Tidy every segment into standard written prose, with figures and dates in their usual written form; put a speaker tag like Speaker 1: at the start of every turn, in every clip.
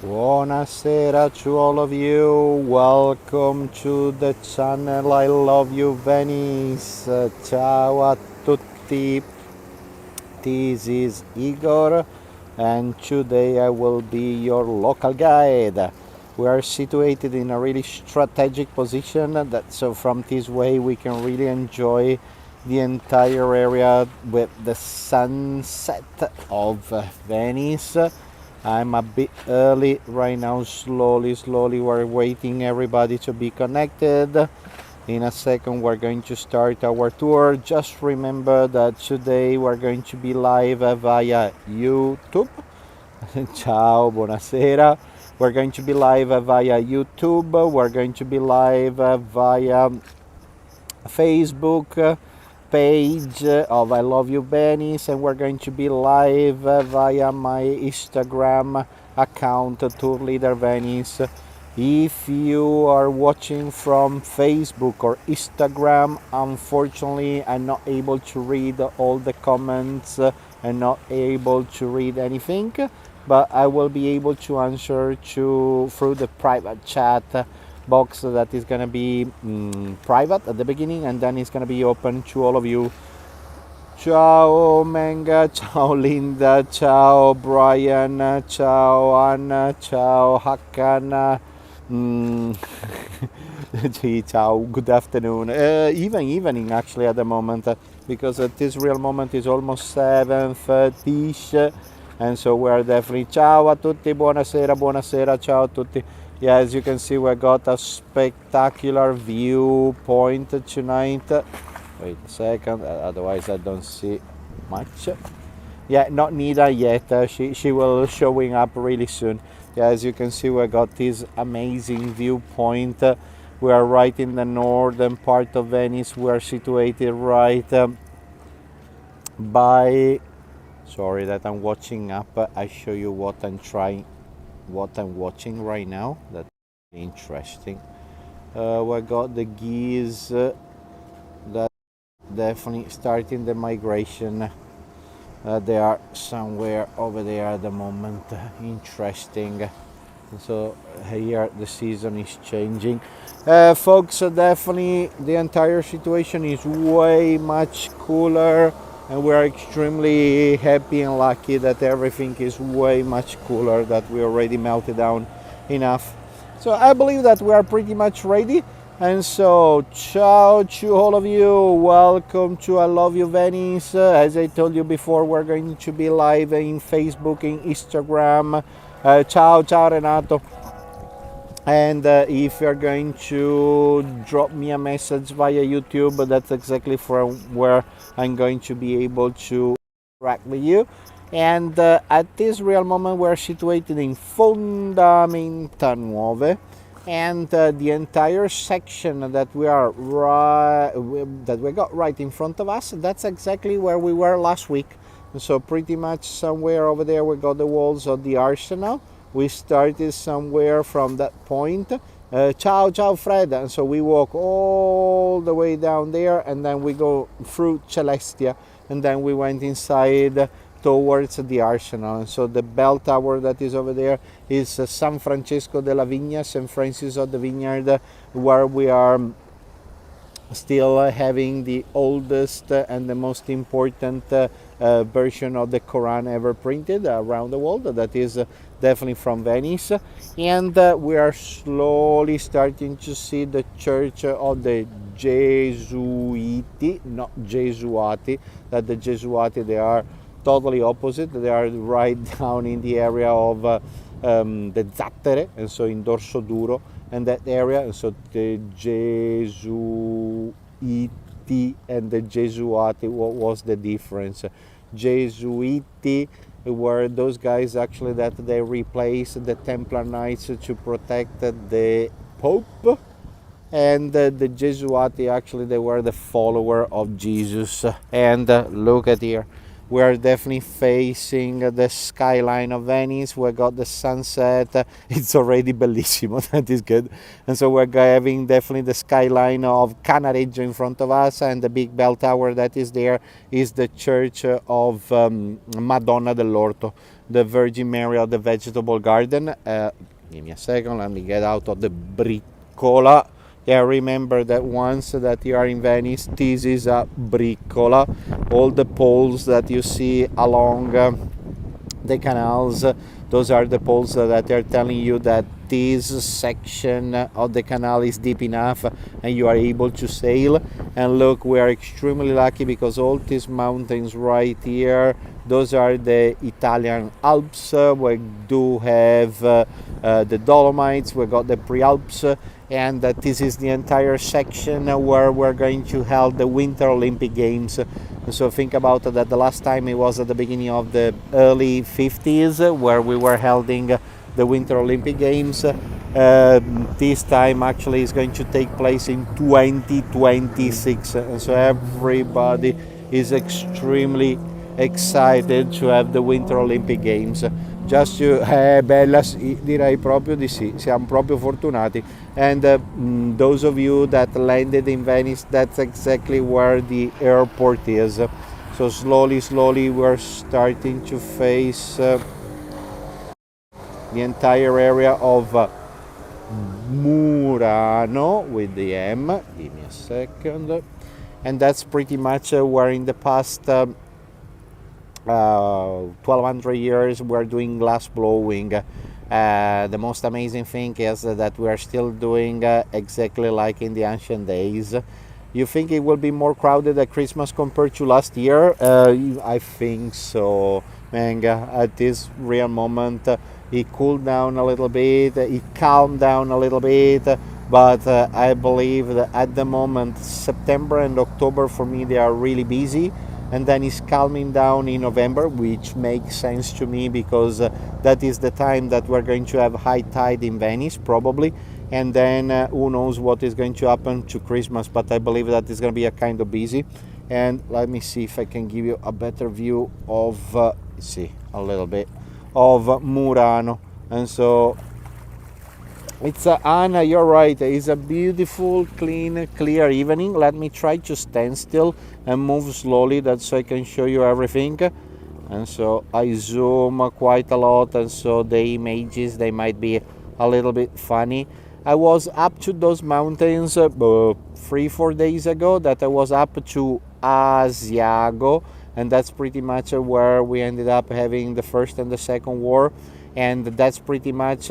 Speaker 1: Buonasera to all of you. Welcome to the channel I Love You Venice. Ciao a tutti. This is Igor, and today I will be your local guide. We are situated in a really strategic position so from this way we can really enjoy the entire area with the sunset of Venice. I'm a bit early right now. Slowly we're waiting everybody to be connected. In a second we're going to start our tour. Just remember that today we're going to be live via YouTube. Ciao, buonasera. We're going to be live via YouTube. We're going to be live via Facebook page of I Love You Venice, and we're going to be live via my Instagram account, Tour Leader Venice. If you are watching from Facebook or Instagram, unfortunately I'm not able to read all the comments and not able to read anything, but I will be able to answer through the private chat box that is going to be private at the beginning, and then it's going to be open to all of you. Ciao Menga, ciao Linda, ciao Brian, ciao Anna, ciao Hakan. Ciao, good afternoon. Even evening actually at the moment, because at this real moment is almost 7:30ish, and so we're definitely ciao a tutti, buonasera, ciao a tutti. Yeah, as you can see, we got a spectacular viewpoint tonight. Wait a second, otherwise I don't see much. Yeah, not Nida yet. She will showing up really soon. Yeah, as you can see, we got this amazing viewpoint. We are right in the northern part of Venice. We are situated right by. Sorry that I'm watching up. I show you what I'm watching right now. That's interesting. We got the geese that definitely starting the migration. They are somewhere over there at the moment. Interesting. So here the season is changing. Folks, definitely the entire situation is way much cooler, and we are extremely happy and lucky that everything is way much cooler, that we already melted down enough. So I believe that we are pretty much ready. And so, ciao to all of you. Welcome to I Love You Venice. As I told you before, we're going to be live in Facebook, in Instagram. Ciao Renato. And if you're going to drop me a message via YouTube, that's exactly from where I'm going to be able to interact with you. And at this real moment, we're situated in Fondamenta Nuove, and the entire section that we got right in front of us, that's exactly where we were last week. So pretty much somewhere over there we got the walls of the arsenal. We started somewhere from that point. Ciao Fred. And so we walk all the way down there, and then we go through Celestia, and then we went inside towards the arsenal. And so the bell tower that is over there is San Francesco della Vigna, St. Francis of the Vineyard, where we are still having the oldest and the most important version of the Quran ever printed around the world. That is definitely from Venice. And we are slowly starting to see the church of the Gesuiti, not Gesuati. That the Gesuati, they are totally opposite. They are right down in the area of the Zattere, and so in Dorso Duro and that area. And so the Gesuiti and the Gesuati, what was the difference? Gesuiti were those guys actually that they replaced the Templar Knights to protect the Pope, and the Gesuati actually they were the follower of Jesus. And look at here, We are definitely facing the skyline of Venice. We got the sunset. It's already bellissimo. That is good. And so we're having definitely the skyline of Cannaregio in front of us, and the big bell tower that is there is the church of Madonna dell'Orto, the Virgin Mary of the vegetable garden. Give me a second. Let me get out of the briccola. Yeah, remember that once that you are in Venice, this is a briccola. All the poles that you see along the canals, those are the poles that are telling you that this section of the canal is deep enough and you are able to sail. And look, we are extremely lucky because all these mountains right here, those are the Italian Alps. We do have the Dolomites, we got the Prealps, and this is the entire section where we're going to hold the Winter Olympic Games. So think about that. The last time it was at the beginning of the early 50s where we were holding the Winter Olympic Games. This time actually is going to take place in 2026, and so everybody is extremely excited to have the Winter Olympic Games. Just to, bella, direi proprio di sì, siamo proprio fortunati. And those of you that landed in Venice, that's exactly where the airport is. So slowly we're starting to face the entire area of Murano with the M. Give me a second. And that's pretty much where in the past 1200 years we're doing glass blowing. The most amazing thing is that we are still doing exactly like in the ancient days. You think it will be more crowded at Christmas compared to last year? I think so. And at this real moment it cooled down a little bit, it calmed down a little bit, but I believe that at the moment September and October for me they are really busy, and then it's calming down in November, which makes sense to me because that is the time that we're going to have high tide in Venice probably, and then who knows what is going to happen to Christmas, but I believe that it's going to be a kind of busy. And let me see if I can give you a better view of see a little bit of Murano. And so it's Anna, you're right, it's a beautiful, clean, clear evening. Let me try to stand still and move slowly, that's so I can show you everything. And so I zoom quite a lot, and so the images, they might be a little bit funny. I was up to those mountains 3-4 days ago, that I was up to Asiago, and that's pretty much where we ended up having the First and the Second War, and that's pretty much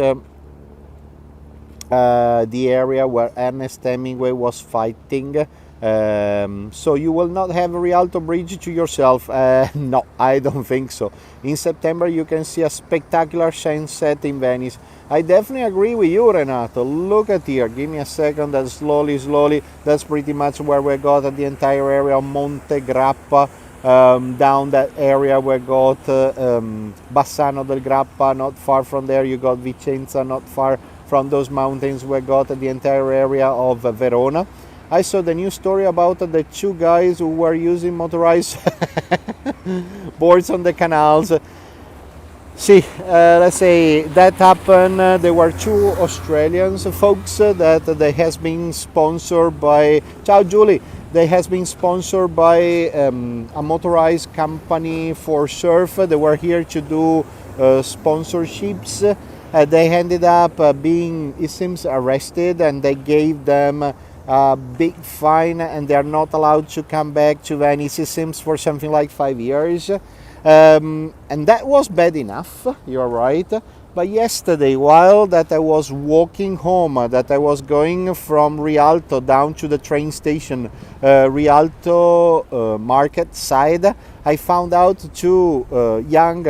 Speaker 1: the area where Ernest Hemingway was fighting. So you will not have a Rialto Bridge to yourself. No, I don't think so. In September you can see a spectacular sunset in Venice. I definitely agree with you, Renato. Look at here, give me a second, that's slowly, that's pretty much where we got the entire area of Monte Grappa. Down that area we got Bassano del Grappa, not far from there you got Vicenza, not far from those mountains we got the entire area of Verona. I saw the news story about the two guys who were using motorized boards on the canals. See, let's say that happened. There were two Australians folks that they has been sponsored by. Ciao Julie. They has been sponsored by a motorized company for surf. They were here to do sponsorships. They ended up being, it seems, arrested, and they gave them a big fine, and they are not allowed to come back to Venice, it seems, for something like 5 years. And that was bad enough, you're right. But yesterday, while that I was walking home, that I was going from Rialto down to the train station, Rialto market side, I found out two young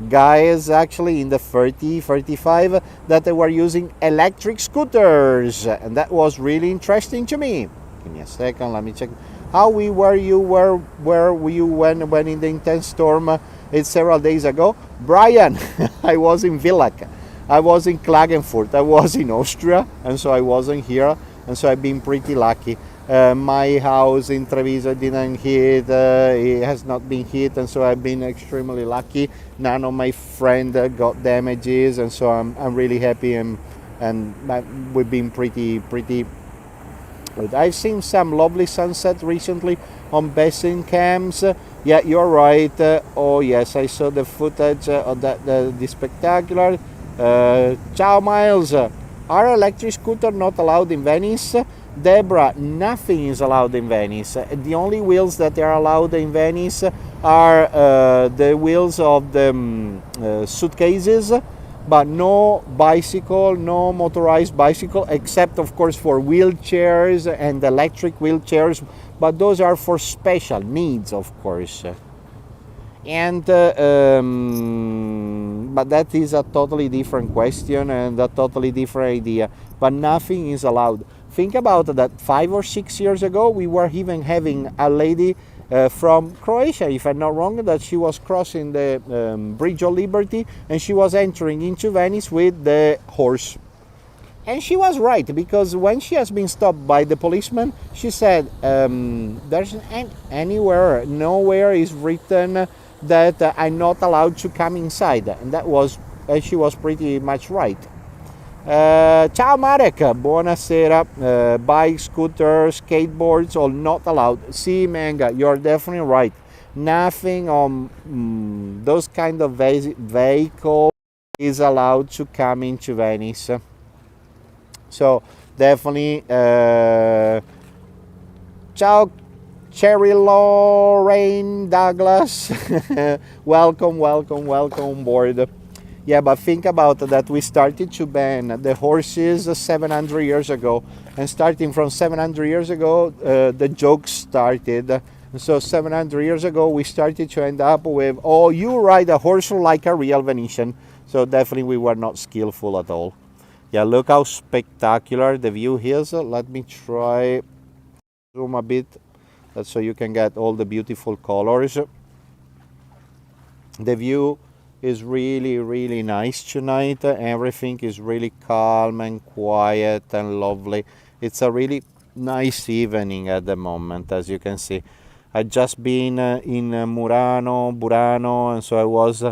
Speaker 1: guys, actually in the 30-35, that they were using electric scooters, and that was really interesting to me. Give me a second, let me check. How were you when in the intense storm? It's several days ago. Brian, I was in Villach, I was in Klagenfurt, I was in Austria, and so I wasn't here, and so I've been pretty lucky. My house in Treviso didn't hit, it has not been hit, and so I've been extremely lucky. None of my friends got damages, and so I'm really happy, and we've been pretty good. I've seen some lovely sunset recently on basin cams. Yeah, you're right. Oh yes, I saw the footage of that, the spectacular. Ciao Miles, are electric scooters not allowed in Venice? Deborah, nothing is allowed in Venice. The only wheels that are allowed in Venice are the wheels of the suitcases, but no bicycle, no motorized bicycle, except of course for wheelchairs and electric wheelchairs, but those are for special needs, of course. And but that is a totally different question and a totally different idea. But nothing is allowed. Think about that. 5 or 6 years ago, we were even having a lady from Croatia, if I'm not wrong, that she was crossing the Bridge of Liberty, and she was entering into Venice with the horse. And she was right, because when she has been stopped by the policeman, she said, there's anywhere, nowhere is written that I'm not allowed to come inside. And that was, she was pretty much right. Ciao Marek, buonasera. Bike, scooters, skateboards, all not allowed. See, Manga, you're definitely right. Nothing on those kind of vehicle is allowed to come into Venice. So definitely, ciao Cherry Lorraine Douglas, welcome on board. Yeah, but think about that. We started to ban the horses 700 years ago, and starting from 700 years ago, the jokes started. So 700 years ago, we started to end up with, oh, you ride a horse like a real Venetian. So definitely we were not skillful at all. Yeah, look how spectacular the view is. Let me try zoom a bit so you can get all the beautiful colors. The view is really nice tonight. Everything is really calm and quiet and lovely. It's a really nice evening at the moment, as you can see. I've just been in Burano, and so I was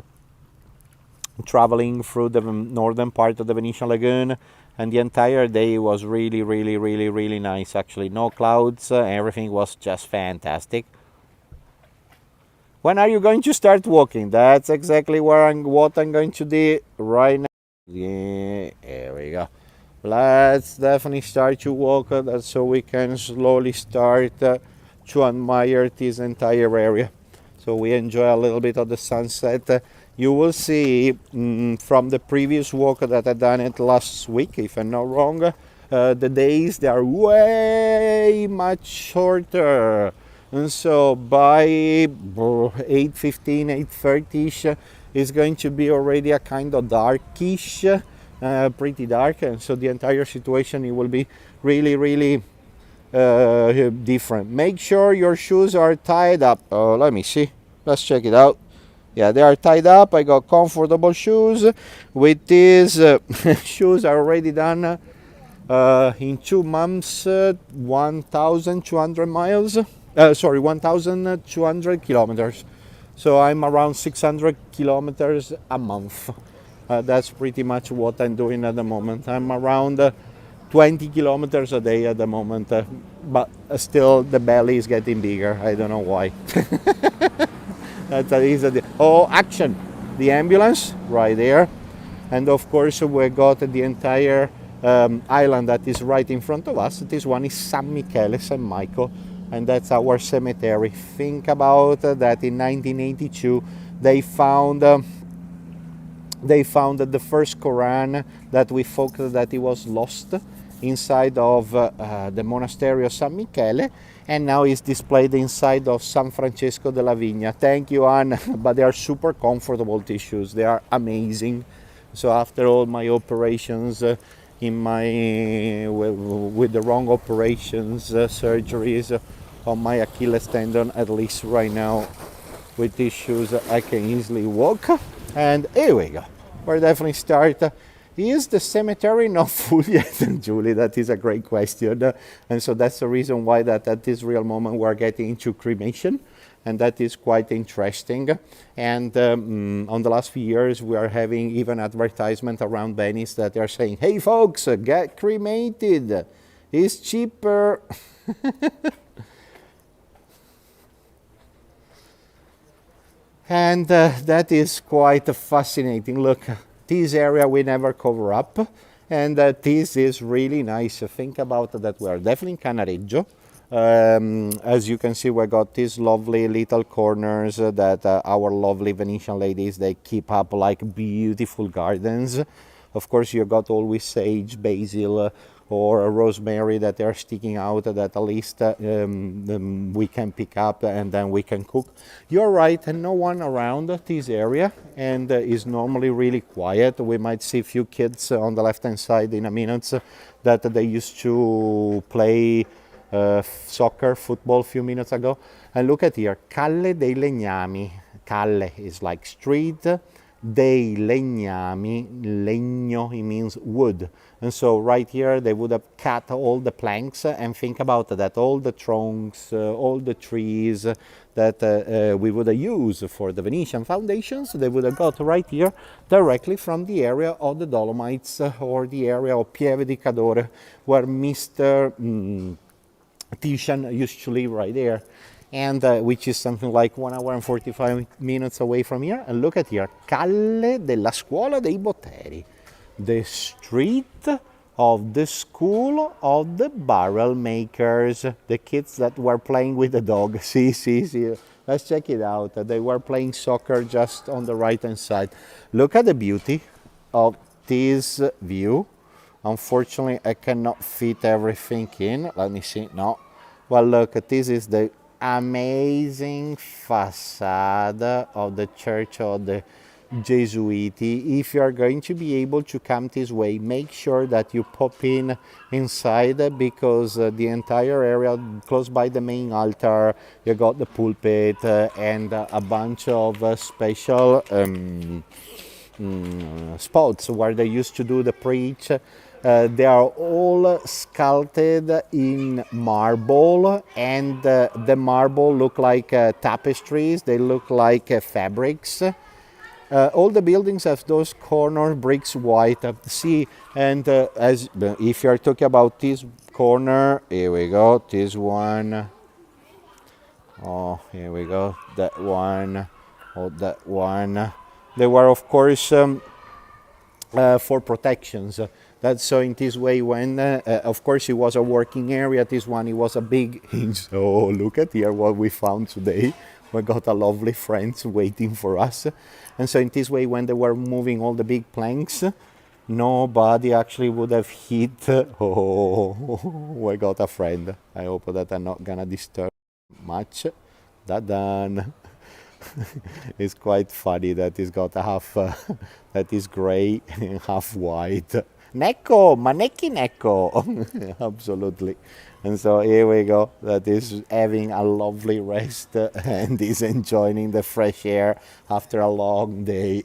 Speaker 1: traveling through the northern part of the Venetian Lagoon, and the entire day was really nice. Actually, no clouds, everything was just fantastic. When are you going to start walking? That's exactly what I'm going to do right now. Yeah, there we go. Let's definitely start to walk, so we can slowly start to admire this entire area. So we enjoy a little bit of the sunset. You will see from the previous walk that I done it last week, if I'm not wrong, the days they are way much shorter. And so by 8:15, 8:30ish, it's going to be already a kind of darkish, pretty dark, and so the entire situation, it will be really different. Make sure your shoes are tied up. Let me see. Let's check it out. Yeah, they are tied up. I got comfortable shoes. With these shoes are already done in 2 months, 1,200 miles. 1,200 kilometers. So I'm around 600 kilometers a month. That's pretty much what I'm doing at the moment. I'm around 20 kilometers a day at the moment, but still the belly is getting bigger. I don't know why. That's easy. Oh, action! The ambulance right there, and of course we got the entire island that is right in front of us. This one is San Michele, San Michael, and that's our cemetery. Think about that. In 1982, they found the first Quran that we thought that it was lost inside of the monastery of San Michele, and now it's displayed inside of San Francesco della Vigna. Thank you, Anne. But they are super comfortable tissues. They are amazing. So after all my operations, with the wrong operations, surgeries on my Achilles tendon, at least right now with these shoes I can easily walk. And here we go. We're definitely start Is the cemetery not full yet, Julie? That is a great question. And so that's the reason why that at this real moment we're getting into cremation. And that is quite interesting. And on the last few years, we are having even advertisement around Venice that they're saying, hey folks, get cremated. It's cheaper. And that is quite fascinating. Look, this area we never cover up. And this is really nice. Think about that. We are definitely in Cannaregio. As you can see, we got these lovely little corners that our lovely Venetian ladies, they keep up like beautiful gardens. Of course, you got always sage, basil, or rosemary that are sticking out that at least we can pick up and then we can cook. You're right, and no one around this area, and is normally really quiet. We might see a few kids on the left hand side in a minute that they used to play soccer, football a few minutes ago. And look at here, Calle dei Legnami. Calle is like street, dei Legnami, legno, it means wood. And so right here they would have cut all the planks, and think about that, all the trunks, all the trees that we would have used for the Venetian foundations, they would have got right here directly from the area of the Dolomites or the area of Pieve di Cadore, where Mr. Titian used to live right there, and which is something like 1 hour and 45 minutes away from here. And look at here, Calle della Scuola dei Botteri, the street of the school of the barrel makers, the kids that were playing with the dog. See, let's check it out. They were playing soccer just on the right hand side. Look at the beauty of this view. Unfortunately, I cannot fit everything in. Let me see. No. Well, look, this is the amazing facade of the Church of the Gesuiti. If you are going to be able to come this way, make sure that you pop in inside, because the entire area close by the main altar, you got the pulpit and a bunch of special spots where they used to do the preach. They are all sculpted in marble, and the marble look like tapestries, they look like fabrics. All the buildings have those corner bricks white. See, and as if you are talking about this corner, here we go, this one. Oh, here we go, that one, oh, that one. They were, of course, for protections. That's so in this way when, of course, it was a working area. This one, it was a big hinge. So look at here what we found today. We got a lovely friends waiting for us. And so in this way, when they were moving all the big planks, nobody actually would have hit. Oh, we got a friend. I hope that I'm not gonna disturb much. That done. It's quite funny that he's got a half that is gray and half white. Necco, manecchi necco. Absolutely. And so here we go, that is having a lovely rest and is enjoying the fresh air after a long day.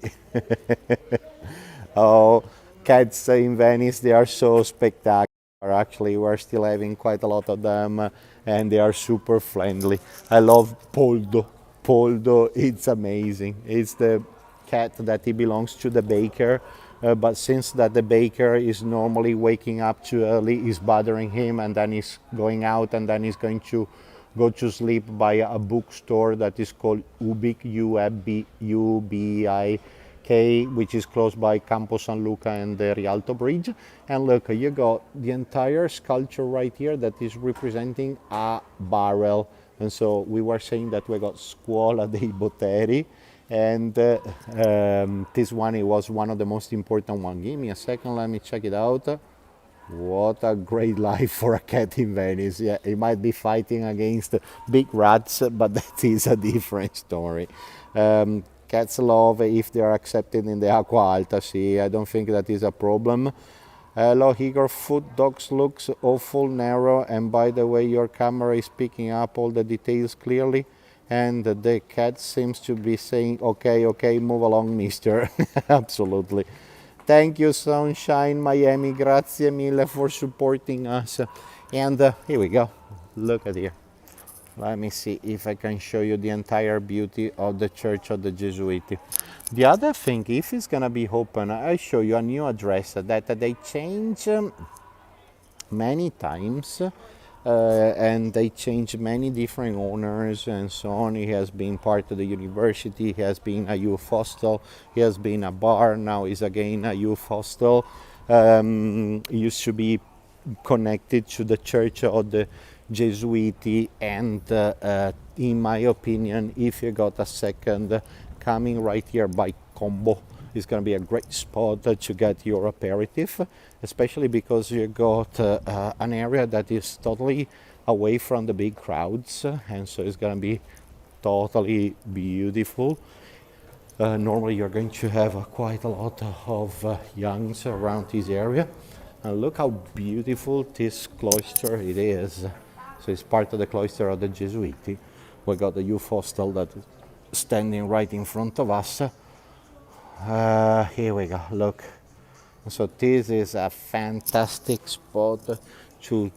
Speaker 1: Oh, cats in Venice, they are so spectacular. Actually, we're still having quite a lot of them, and they are super friendly. I love Poldo. Poldo, it's amazing. It's the cat that he belongs to the baker. But since that the baker is normally waking up too early, is bothering him, and then he's going out, and then he's going to go to sleep by a bookstore that is called Ubik, U-B-I-K, which is close by Campo San Luca and the Rialto Bridge. And look, you got the entire sculpture right here that is representing a barrel. And so we were saying that we got Scuola dei Botteri. And this one, it was one of the most important ones. Give me a second, let me check it out. What a great life for a cat in Venice. Yeah, it might be fighting against big rats, but that is a different story. Cats love if they are accepted in the Acqua Alta. See, I don't think that is a problem. Hello, Igor. Foot dogs looks awful narrow, and by the way, your camera is picking up all the details clearly. And the cat seems to be saying, okay, move along, mister. Absolutely. Thank you, Sunshine Miami. Grazie mille for supporting us. And here we go. Look at here. Let me see if I can show you the entire beauty of the Church of the Gesuiti. The other thing, if it's gonna be open, I show you a new address that they change many times, and they change many different owners and so on. He has been part of the university, he has been a youth hostel, he has been a bar, now is again a youth hostel. Used to be connected to the Church of the Gesuiti, and in my opinion, if you got a second, coming right here by Campo is going to be a great spot to get your aperitif, especially because you got an area that is totally away from the big crowds, and so it's going to be totally beautiful. Normally you're going to have quite a lot of youngs around this area, and look how beautiful this cloister it is. So it's part of the cloister of the Gesuiti. We got the youth hostel that is standing right in front of us. Here we go, look. So this is a fantastic spot to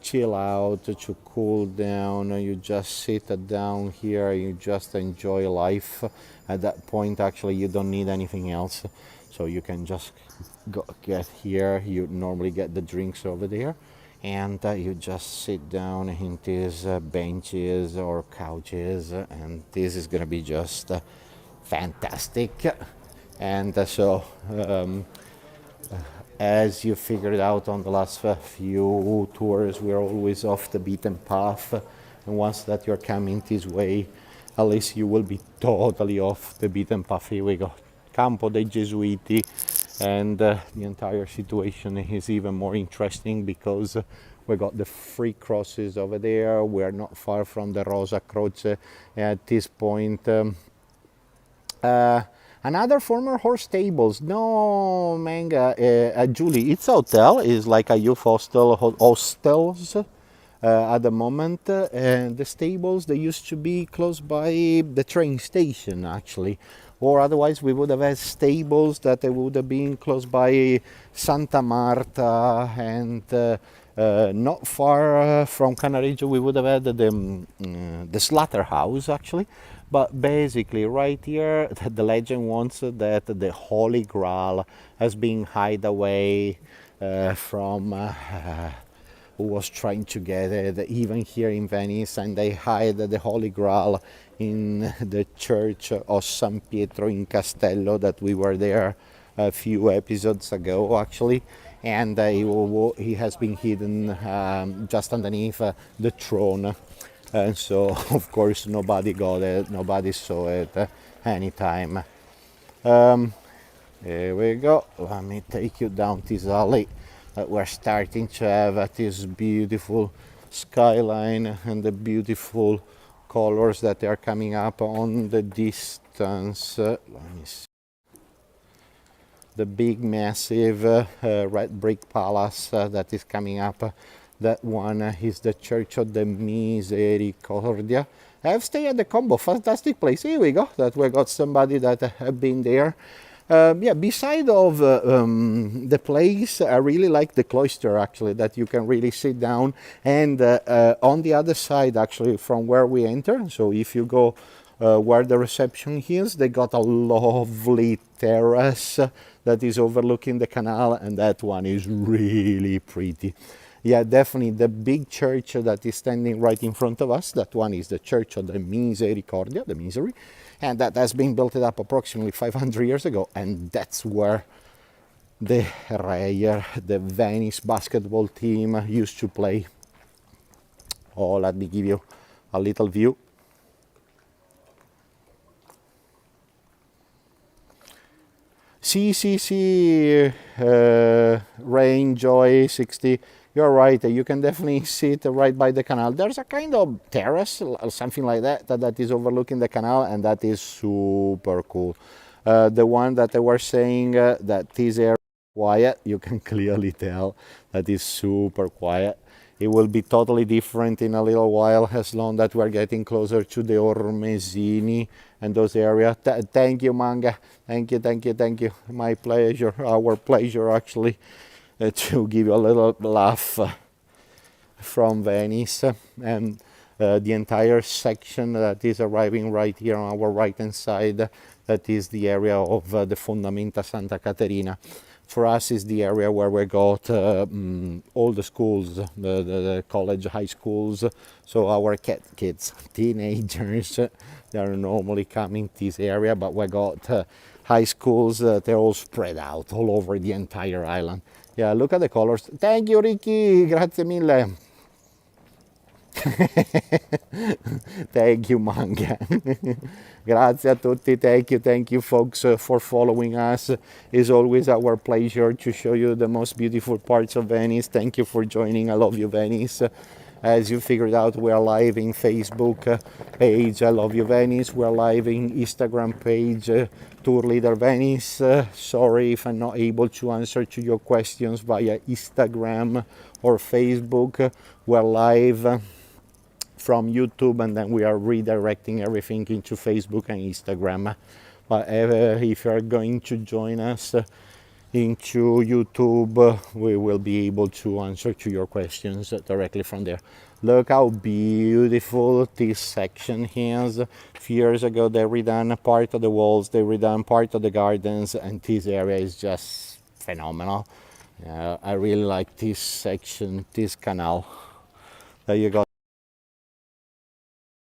Speaker 1: chill out, to cool down. You just sit down here, you just enjoy life. At that point, actually, you don't need anything else. So you can just get here. You normally get the drinks over there, and you just sit down in these benches or couches, and this is gonna be just fantastic. And as you figured out on the last few tours, we're always off the beaten path, and once that you're coming this way, at least you will be totally off the beaten path. Here we go, Campo dei Gesuiti, and the entire situation is even more interesting because we got the three crosses over there. We're not far from the Rosa Croce at this point. Another former horse stables. No, manga, Julie, it's a hotel. It's like a youth hostel, hostels at the moment. And the stables, they used to be close by the train station, actually. Or otherwise, we would have had stables that would have been close by Santa Marta, and not far from Cannaregio, we would have had the slaughterhouse, actually. But basically, right here, the legend wants that the Holy Grail has been hid away from who was trying to get it, even here in Venice, and they hide the Holy Grail in the church of San Pietro in Castello that we were there a few episodes ago, actually. And he has been hidden just underneath the throne. And so, of course, nobody got it, nobody saw it anytime. Here we go. Let me take you down this alley. We're starting to have this beautiful skyline and the beautiful colors that are coming up on the distance. Let me see. The big, massive red brick palace that is coming up. That one is the Church of the Misericordia. I've stayed at the Campo, fantastic place. Here we go, that we got somebody that have been there. Yeah, beside of the place, I really like the cloister, actually, that you can really sit down. And on the other side, actually, from where we enter, so if you go where the reception is, they got a lovely terrace that is overlooking the canal, and that one is really pretty. Yeah, definitely the big church that is standing right in front of us, that one is the Church of the Misericordia, the Misery, and that has been built up approximately 500 years ago, and that's where the Rayer, the Venice basketball team, used to play. Oh, let me give you a little view. See, Rain Joy 60. You're right, you can definitely sit right by the canal. There's a kind of terrace, something like that, that is overlooking the canal, and that is super cool. The one that they were saying that this area is quiet, you can clearly tell that is super quiet. It will be totally different in a little while, as long that we're getting closer to the Ormesini and those areas. Thank you, Manga. Thank you, thank you, thank you. My pleasure, our pleasure actually, to give you a little laugh from Venice. And the entire section that is arriving right here on our right hand side, that is the area of the Fondamenta Santa Catarina. For us is the area where we got all the schools, the college, high schools. So our kids, teenagers, they are normally coming to this area, but we got high schools, they're all spread out all over the entire island. Yeah, look at the colors. Thank you, Ricky, grazie mille. Thank you, Manga. Grazie a tutti. Thank you folks for following us. It's always our pleasure to show you the most beautiful parts of Venice. Thank you for joining. I love you, Venice. As you figured out, we are live in Facebook page I Love You Venice. We're live in Instagram page Tour Leader Venice. Sorry if I'm not able to answer to your questions via Instagram or Facebook. We're live from YouTube, and then we are redirecting everything into Facebook and Instagram. But if you are going to join us into YouTube, we will be able to answer to your questions directly from there. Look how beautiful this section is. A few years ago they redone part of the walls, they redone part of the gardens, and this area is just phenomenal. I really like this section, this canal. There you go.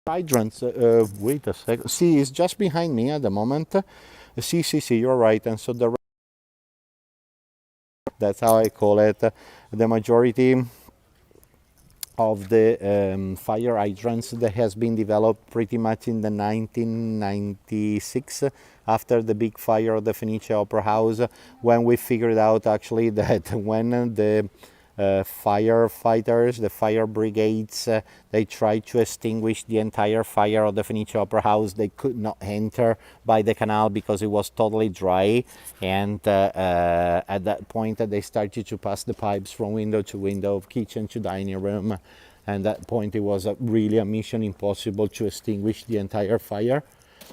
Speaker 1: Hydrants, wait a second. See, it's just behind me at the moment. See, you're right. And so that's how I call it. The majority of the fire hydrants that has been developed pretty much in the 1996 after the big fire of the Fenice Opera House, when we figured out actually that when the firefighters, the fire brigades, they tried to extinguish the entire fire of the Fenice Opera House. They could not enter by the canal because it was totally dry, and at that point they started to pass the pipes from window to window, kitchen to dining room, and at that point it was really a mission impossible to extinguish the entire fire.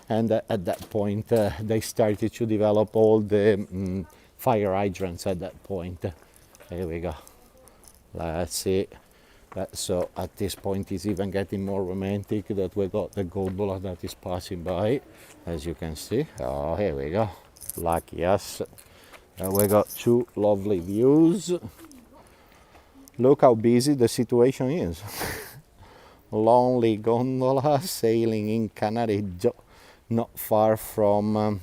Speaker 1: And at that point they started to develop all the fire hydrants at that point. There we go. Let's see. So at this point it's even getting more romantic that we got the gondola that is passing by, as you can see. Oh, here we go. Lucky us. We got two lovely views. Look how busy the situation is. Lonely gondola sailing in Cannaregio, not far from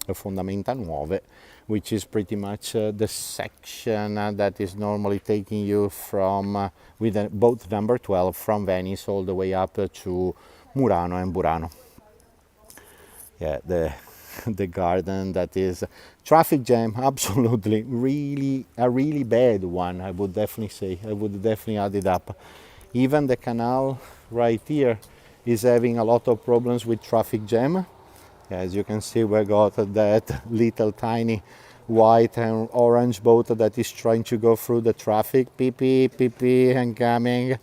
Speaker 1: Fondamenta Nuove, which is pretty much the section that is normally taking you from with boat number 12 from Venice all the way up to Murano and Burano. Yeah, the garden that is traffic jam, absolutely, a really bad one, I would definitely say. I would definitely add it up. Even the canal right here is having a lot of problems with traffic jam. As you can see, we got that little tiny white and orange boat that is trying to go through the traffic. Beep, beep, beep, beep, and coming.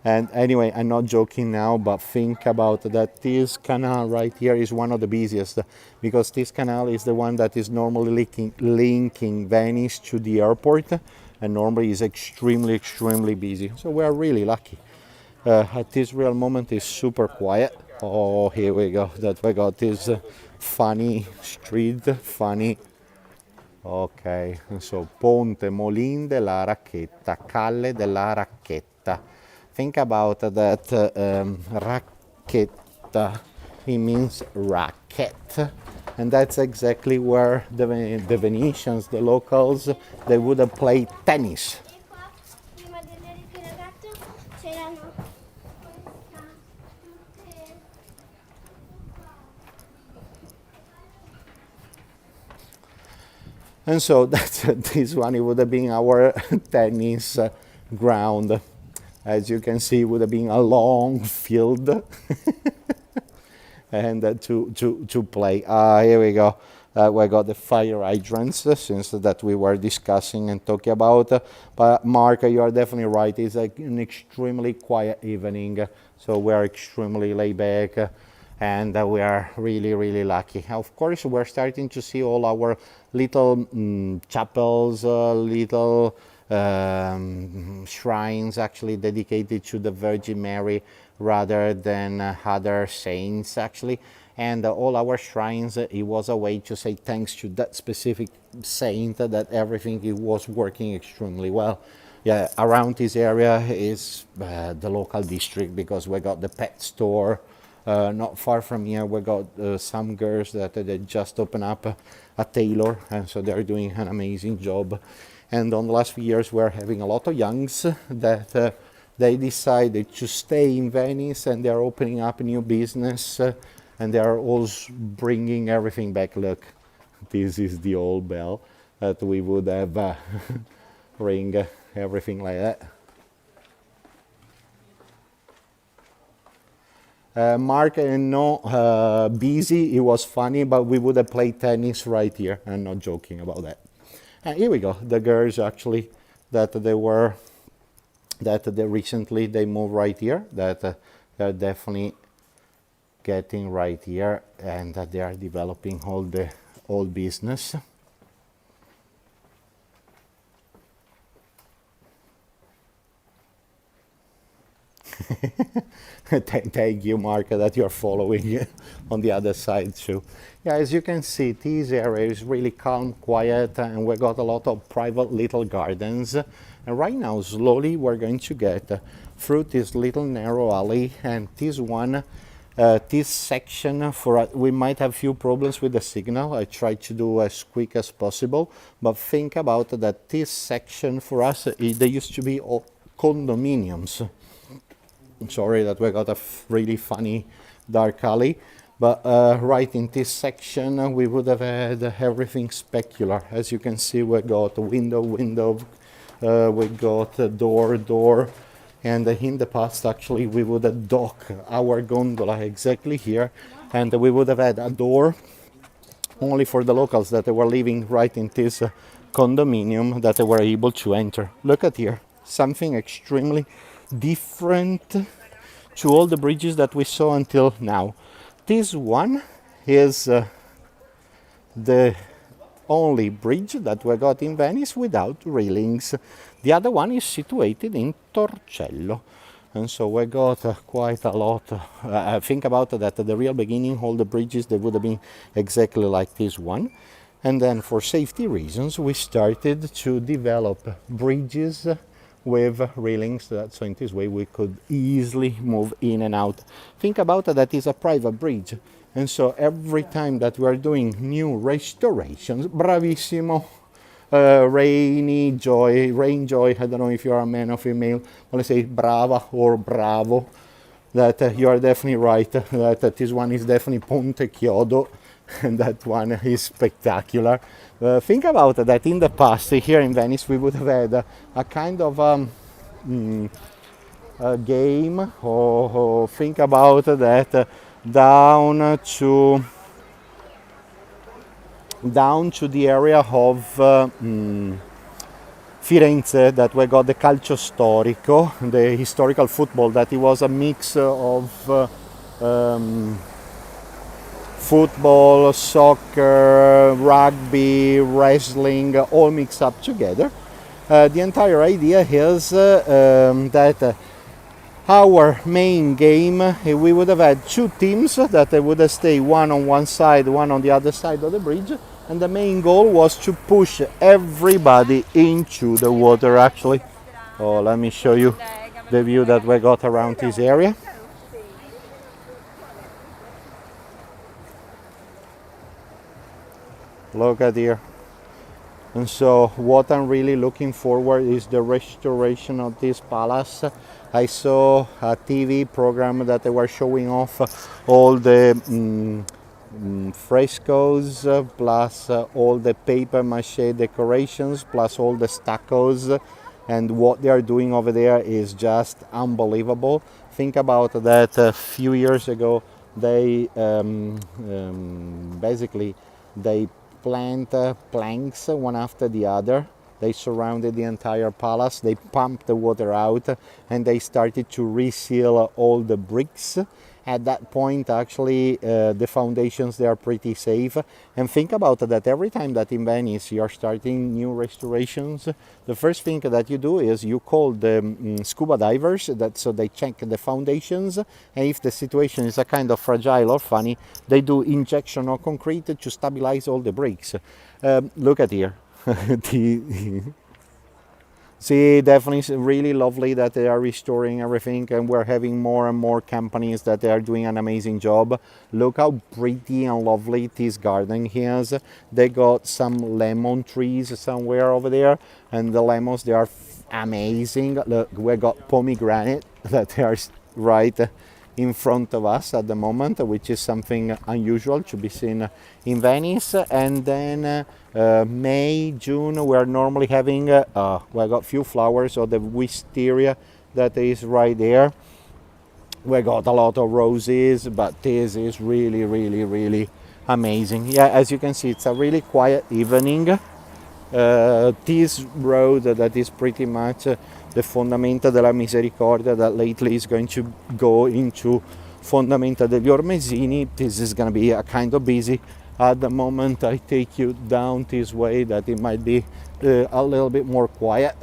Speaker 1: And anyway, I'm not joking now, but think about that. This canal right here is one of the busiest, because this canal is the one that is normally linking Venice to the airport, and normally is extremely busy. So we are really lucky. At this real moment is super quiet. Oh, here we go, that we got this funny street, funny. Ok, so Ponte Molin de la Racchetta, Calle della Racchetta. Think about that, racchetta, it means racket. And that's exactly where the Venetians, the locals, they would have played tennis. And so that's this one. It would have been our tennis ground. As you can see, it would have been a long field and to play. Here we go. We got the fire hydrants since that we were discussing and talking about. But Mark, you are definitely right. It's like an extremely quiet evening, so we are extremely laid back, and we are really, really lucky. Of course, we're starting to see all our little chapels, little shrines actually dedicated to the Virgin Mary rather than other saints actually. And all our shrines, it was a way to say thanks to that specific saint that everything it was working extremely well. Yeah, around this area is the local district, because we got the pet store. Not far from here, we got some girls that they just opened up a tailor, and so they're doing an amazing job. And on the last few years, we're having a lot of youngs that they decided to stay in Venice, and they're opening up a new business. And they are all bringing everything back. Look, this is the old bell that we would have ring, everything like that. Mark, no, busy, it was funny, but we would have played tennis right here. I'm not joking about that. And here we go, the girls actually that they recently they moved right here, that they're definitely getting right here, and that they are developing all the old business. Thank you, Mark, that you're following on the other side too. Yeah, as you can see, this area is really calm, quiet, and we got a lot of private little gardens. And right now, slowly, we're going to get through this little narrow alley, and this one, this section, we might have few problems with the signal. I try to do as quick as possible, but think about that this section for us, they used to be all condominiums. I'm sorry that we got a really funny dark alley, but right in this section we would have had everything specular. As you can see, we got window, we got door, and in the past actually we would have docked our gondola exactly here, and we would have had a door only for the locals that they were living right in this condominium that they were able to enter. Look at here, something extremely different to all the bridges that we saw until now. This one is the only bridge that we got in Venice without railings. The other one is situated in Torcello, and so we got quite a lot. Think about that at the real beginning, all the bridges, they would have been exactly like this one, and then for safety reasons we started to develop bridges with railings, so in this way we could easily move in and out. Think about that is a private bridge, and so every time that we are doing new restorations, bravissimo, rain joy, I don't know if you're a man or female, but let's say brava or bravo, that you are definitely right, that this one is definitely Ponte Chiodo, and that one is spectacular. Think about that in the past here in Venice we would have had a kind of a game, or think about that down to the area of Firenze, that we got the calcio storico, the historical football, that it was a mix of football, soccer, rugby, wrestling, all mixed up together. The entire idea is that our main game, we would have had two teams that would have stayed one on one side, one on the other side of the bridge, and the main goal was to push everybody into the water actually. Oh, let me show you the view that we got around this area. Look at here. And so what I'm really looking forward is the restoration of this palace. I saw a TV program that they were showing off all the frescoes, plus all the paper mache decorations, plus all the stuccos, and what they are doing over there is just unbelievable. Think about that, a few years ago they basically they plant planks one after the other. They surrounded the entire palace. They pumped the water out and they started to reseal all the bricks. At that point, actually, the foundations, they are pretty safe. And think about that every time that in Venice you're starting new restorations, the first thing that you do is you call the scuba divers, so they check the foundations, and if the situation is a kind of fragile or funny, they do injection of concrete to stabilize all the bricks. Look at here. See, definitely it's really lovely that they are restoring everything, and we're having more and more companies that they are doing an amazing job. Look how pretty and lovely this garden is. They got some lemon trees somewhere over there, and the lemons, they are amazing. Look, we got pomegranate that they are right in front of us at the moment, which is something unusual to be seen in Venice. And then May, June, we're normally having, we got few flowers, or the wisteria that is right there. We got a lot of roses, but this is really, really, really amazing. Yeah, as you can see, it's a really quiet evening. This road that is pretty much the Fondamenta della Misericordia, that lately is going to go into Fondamenta degli Ormesini. This is going to be a kind of busy. At the moment I take you down this way that it might be a little bit more quiet.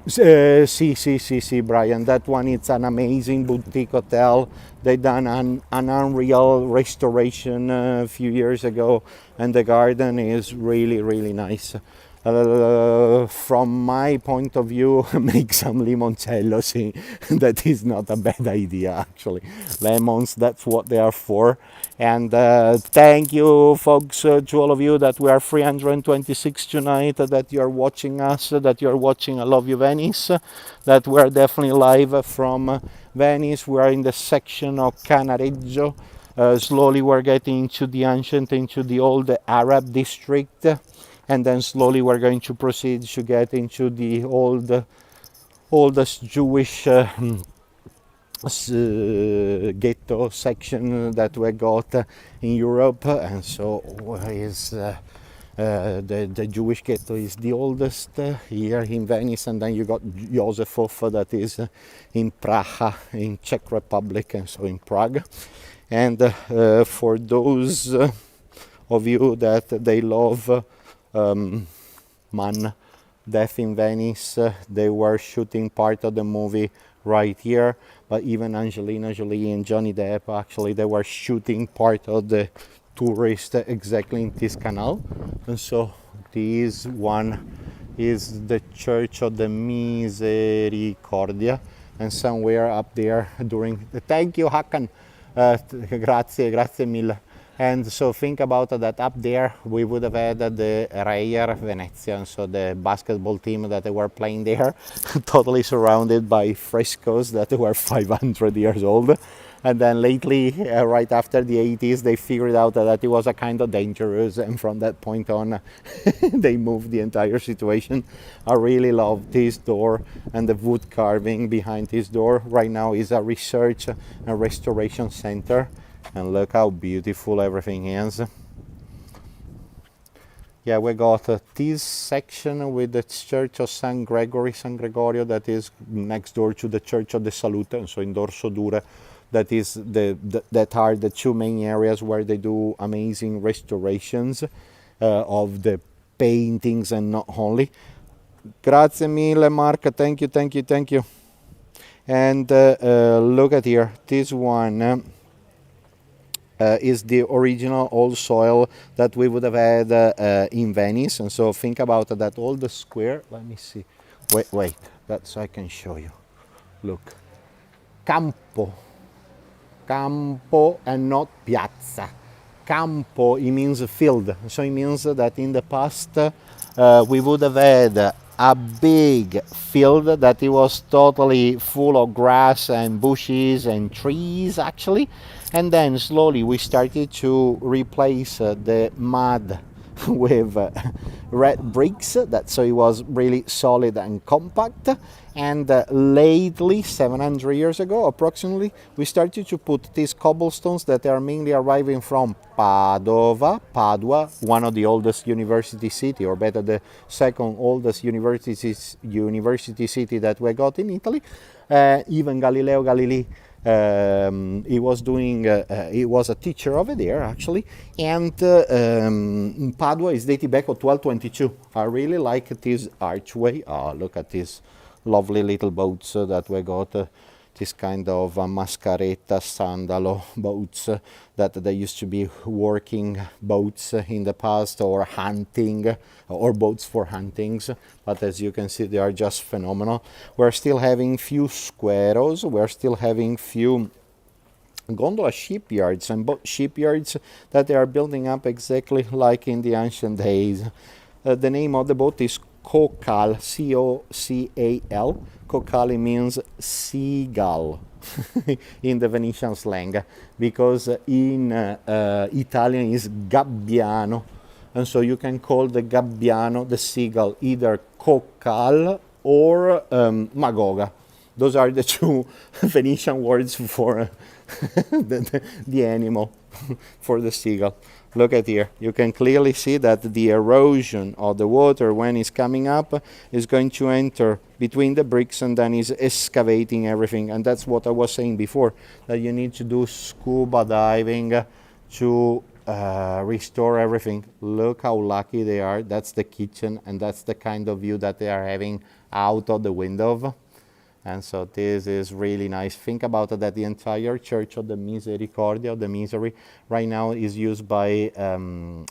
Speaker 1: See, Brian, that one, it's an amazing boutique hotel. They done an unreal restoration a few years ago, and the garden is really, really nice. From my point of view, make some limoncello. See, that is not a bad idea, actually. Lemons, that's what they are for. And thank you, folks, to all of you that we are 326 tonight, that you are watching us, that you are watching I Love You Venice, that we are definitely live from Venice. We are in the section of Cannaregio. Slowly we're getting into the ancient, into the old Arab District. And then slowly we're going to proceed to get into the oldest Jewish ghetto section that we got in Europe. And so is the Jewish ghetto is the oldest here in Venice, and then you got Józefov that is in Praha, in Czech Republic, and so in Prague. And for those of you that they love Man, Death in Venice, they were shooting part of the movie right here, but even Angelina Jolie and Johnny Depp, actually they were shooting part of the tourist exactly in this canal. And so this one is the Church of the Misericordia, and somewhere up there during thank you, Hakan, grazie mille. And so think about that up there, we would have had the Reyer Venezia, so the basketball team that they were playing there, totally surrounded by frescoes that were 500 years old. And then lately, right after the 80s, they figured out that it was a kind of dangerous, and from that point on, they moved the entire situation. I really love this door, and the wood carving behind this door. Right now is a research and restoration center. And look how beautiful everything is. Yeah, we got this section with the Church of San Gregorio, that is next door to the Church of the Salute, and so in Dorso Dure. That is that are the two main areas where they do amazing restorations of the paintings, and not only. Grazie mille, Mark. Thank you. And look at here, this one. Is the original old soil that we would have had in Venice. And so think about that, all the square, let me see, wait, that so I can show you. Look, Campo, and not piazza. Campo, it means field, so it means that in the past we would have had a big field that it was totally full of grass and bushes and trees, actually. And then slowly we started to replace the mud with red bricks, that so it was really solid and compact. And lately, 700 years ago approximately, we started to put these cobblestones that are mainly arriving from Padua, one of the oldest university city, or better, the second oldest university city that we got in Italy. Even Galileo Galilei, he was a teacher over there actually, and Padua is dated back to 1222. I really like this archway. Oh, look at this lovely little boats that we got. This kind of mascaretta sandalo boats that they used to be working boats in the past, or hunting, or boats for huntings. But as you can see, they are just phenomenal. We're still having few squaros. We're still having few gondola shipyards and boat shipyards that they are building up exactly like in the ancient days. The name of the boat is Coccocao, C-O-C-A-L. Coccale means seagull in the Venetian slang, because in Italian is gabbiano, and so you can call the gabbiano, the seagull, either coccal or magoga. Those are the two Venetian words for the animal, for the seagull. Look at here. You can clearly see that the erosion of the water when it's coming up is going to enter between the bricks and then is excavating everything. And that's what I was saying before, that you need to do scuba diving to restore everything. Look how lucky they are. That's the kitchen, and that's the kind of view that they are having out of the window. And so this is really nice. Think about it, that the entire Church of the Misericordia, of the Misery, right now is used by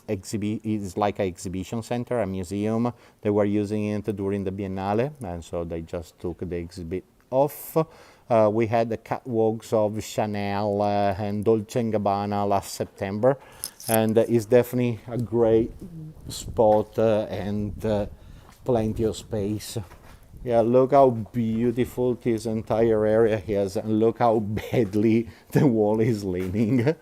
Speaker 1: it's like an exhibition center, a museum. They were using it during the Biennale, and so they just took the exhibit off. We had the catwalks of Chanel and Dolce & Gabbana last September, and it's definitely a great spot and plenty of space. Yeah, look how beautiful this entire area is, and look how badly the wall is leaning.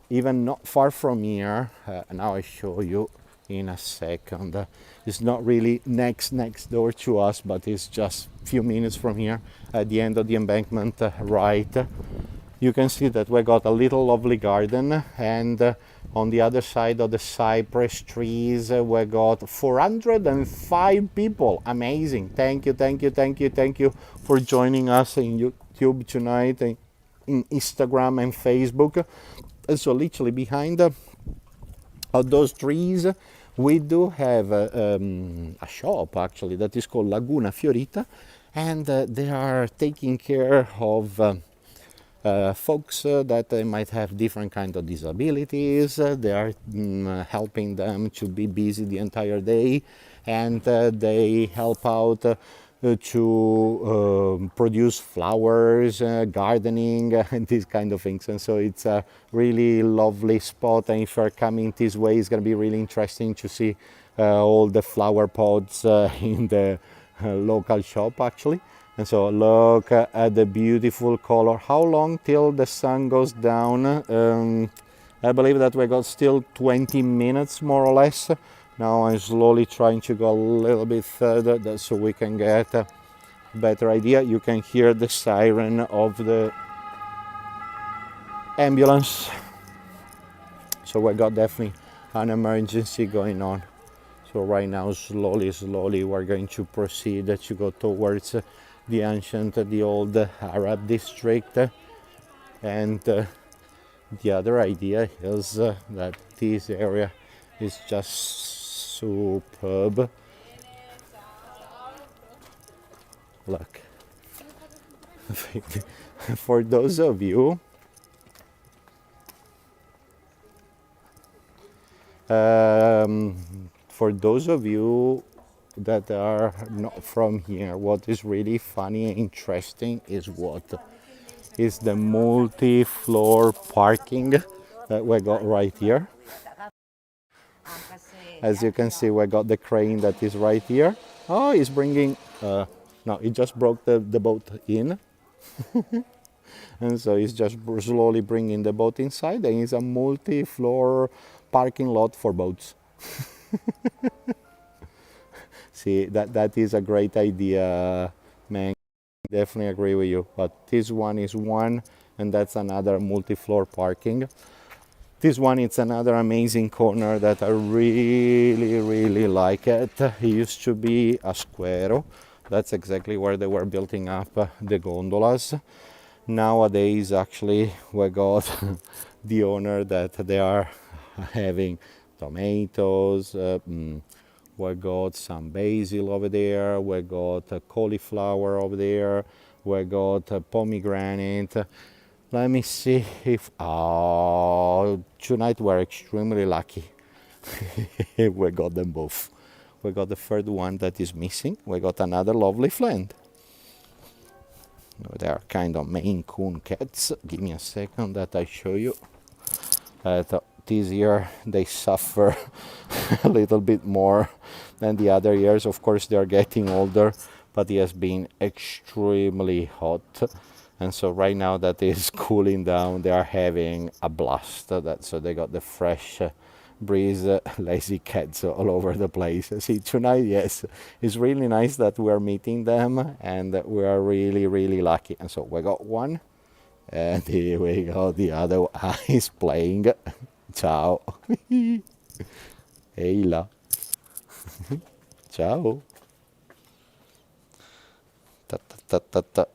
Speaker 1: Even not far from here, now I show you in a second. It's not really next door to us, but it's just a few minutes from here, at the end of the embankment, right. You can see that we got a little lovely garden, and on the other side of the cypress trees, we got 405 people. Amazing. Thank you for joining us in YouTube tonight, in Instagram and Facebook. And so literally behind those trees, we do have a shop actually that is called Laguna Fiorita, and they are taking care of folks that might have different kind of disabilities. They are helping them to be busy the entire day, and they help out to produce flowers, gardening, and these kind of things. And so it's a really lovely spot, and if you're coming this way, it's going to be really interesting to see all the flower pots in the local shop actually. And so look at the beautiful color. How long till the sun goes down? I believe that we got still 20 minutes more or less. Now I'm slowly trying to go a little bit further so we can get a better idea. You can hear the siren of the ambulance. So we got definitely an emergency going on. So right now, slowly we're going to proceed to go towards the old Arab District. And the other idea is that this area is just superb. Look. For those of you that are not from here, what is really funny and interesting is the multi-floor parking that we got right here. As you can see, we got the crane that is right here. Oh, it's bringing no, it just brought the boat in. And so it's just slowly bringing the boat inside, and it's a multi-floor parking lot for boats. See, that is a great idea, man. Definitely agree with you. But this one is one, and that's another multi-floor parking. This one, it's another amazing corner that I really like it. It used to be a square. That's exactly where they were building up the gondolas. Nowadays, actually, we got the owner that they are having tomatoes. We got some basil over there. We got cauliflower over there. We got pomegranate. Let me see if. Oh, tonight we're extremely lucky. We got them both. We got the third one that is missing. We got another lovely friend. They are kind of Maine Coon cats. Give me a second that I show you. This year they suffer a little bit more than the other years. Of course, they are getting older, but it has been extremely hot. And so right now that is cooling down, they are having a blast. So they got the fresh breeze, lazy cats all over the place. See, tonight, yes, it's really nice that we are meeting them, and we are really lucky. And so we got one, and here we go, the other one is playing. Ciao. Ehi là. Ciao.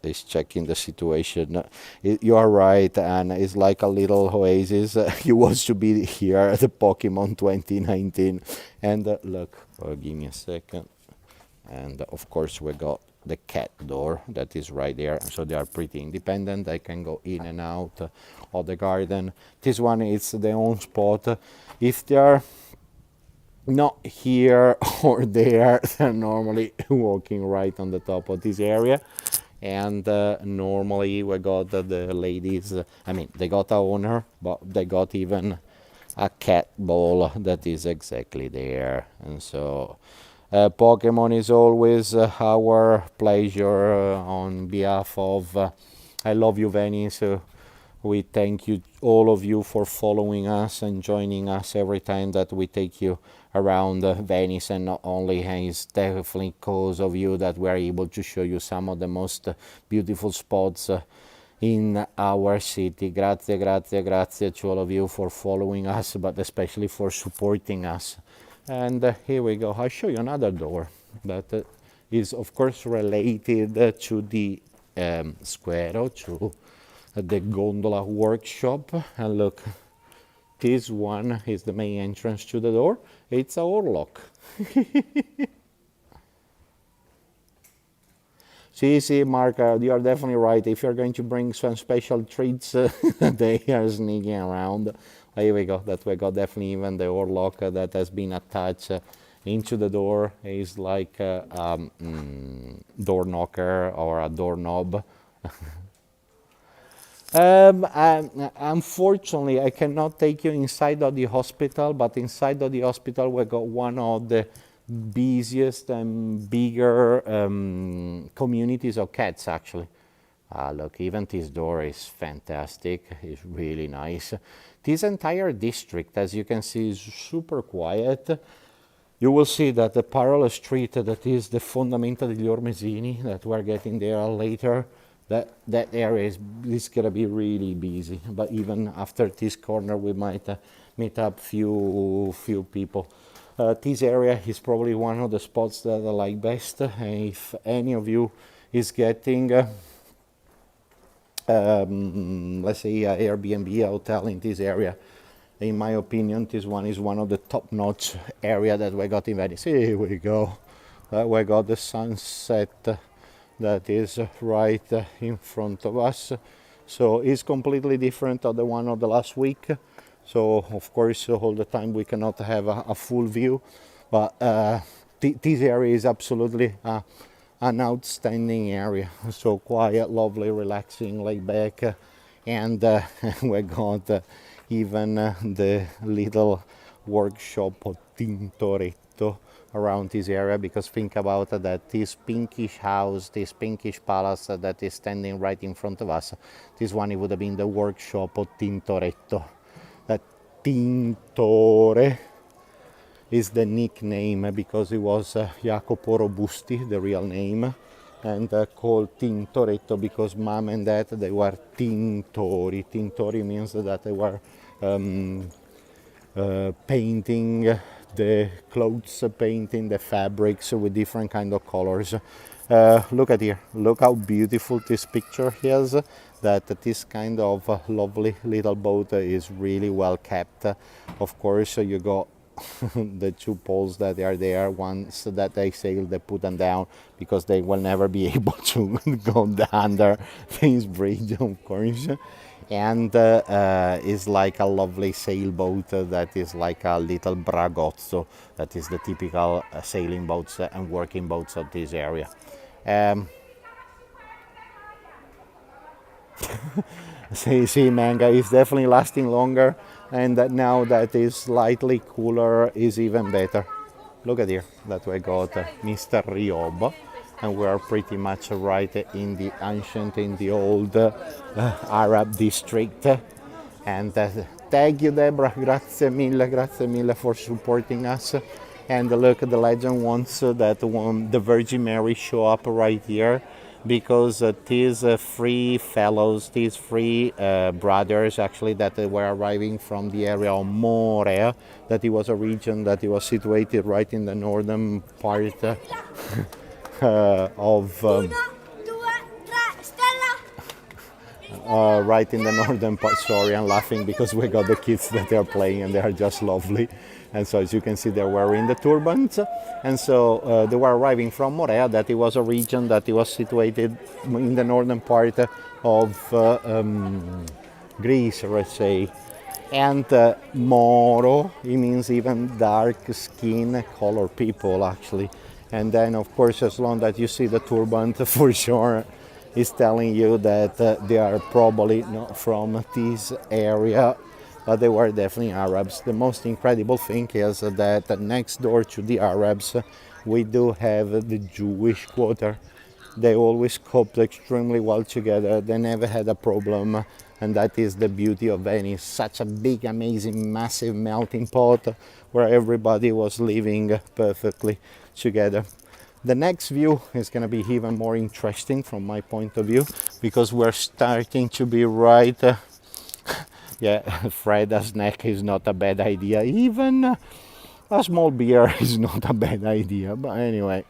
Speaker 1: Is checking the situation. You are right, and it's like a little oasis. He wants to be here at the Pokemon 2019. And look, give me a second. And of course, we got the cat door that is right there. So they are pretty independent. They can go in and out of the garden. This one is their own spot. If they are not here or there, they're normally walking right on the top of this area. And normally we got the ladies, I mean, they got a owner, but they got even a cat ball that is exactly there. And so Pokemon is always our pleasure on behalf of I Love You Venice. We thank you, all of you, for following us and joining us every time that we take you around Venice. And not only, it's definitely because of you that we're able to show you some of the most beautiful spots in our city. Grazie to all of you for following us, but especially for supporting us. And here we go. I'll show you another door that is, of course, related to the square, to the gondola workshop. And look, this one is the main entrance to the door. It's a lock. See, Mark, you are definitely right. If you're going to bring some special treats, they are sneaking around. Here we go. That we got definitely even the lock that has been attached into the door. Is like a door knocker or a doorknob. Unfortunately, I cannot take you inside of the hospital, but inside of the hospital we got one of the busiest and bigger communities of cats, actually. Look, even this door is fantastic. It's really nice. This entire district, as you can see, is super quiet. You will see that the parallel street that is the Fondamenta degli Ormesini, that we're getting there later, that area is gonna be really busy. But even after this corner, we might meet up few people. This area is probably one of the spots that I like best. If any of you is getting, let's say, an Airbnb hotel in this area, in my opinion, this one is one of the top-notch area that we got in Venice. Here we go. We got the sunset that is right in front of us. So it's completely different of the one of the last week. So of course all the time we cannot have a full view, but this area is absolutely an outstanding area. So quiet, lovely, relaxing, laid back, and we got even the little workshop of Tintoretto around this area, because think about that this pinkish house, this pinkish palace that is standing right in front of us, this one, it would have been the workshop of Tintoretto. That Tintore is the nickname because it was Jacopo Robusti, the real name, and called Tintoretto because mom and dad, they were tintori. Tintori means that they were painting the clothes, painting the fabrics with different kind of colors. Look at here, look how beautiful this picture is, that this kind of lovely little boat is really well kept. Of course, you got the two poles that are there. Once that they sail, they put them down because they will never be able to go under this bridge, of course. And is like a lovely sailboat that is like a little bragotto, that is the typical sailing boats and working boats of this area. See, manga is definitely lasting longer, and that now that is slightly cooler is even better. Look at here, that we got Mr. Rioba, and we are pretty much right in the ancient, in the old Arab District. And thank you, Deborah, grazie mille for supporting us. And look, the legend wants that the Virgin Mary show up right here, because these three fellows, these three brothers actually, that were arriving from the area of Morea, that it was a region that it was situated right in the northern part of right in the northern part. Sorry, I'm laughing because we got the kids that are playing and they are just lovely. And so as you can see, they're wearing the turbans. And so they were arriving from Morea, that it was a region that it was situated in the northern part of Greece, let's say. And Moro, it means even dark skin color people actually. And then of course, as long as you see the turban, for sure is telling you that they are probably not from this area, but they were definitely Arabs. The most incredible thing is that next door to the Arabs, we do have the Jewish quarter. They always coped extremely well together. They never had a problem, and that is the beauty of Venice. Such a big, amazing, massive melting pot where everybody was living perfectly together. The next view is going to be even more interesting from my point of view, because we're starting to be right. Yeah, Fred, snack is not a bad idea. Even a small beer is not a bad idea. But anyway,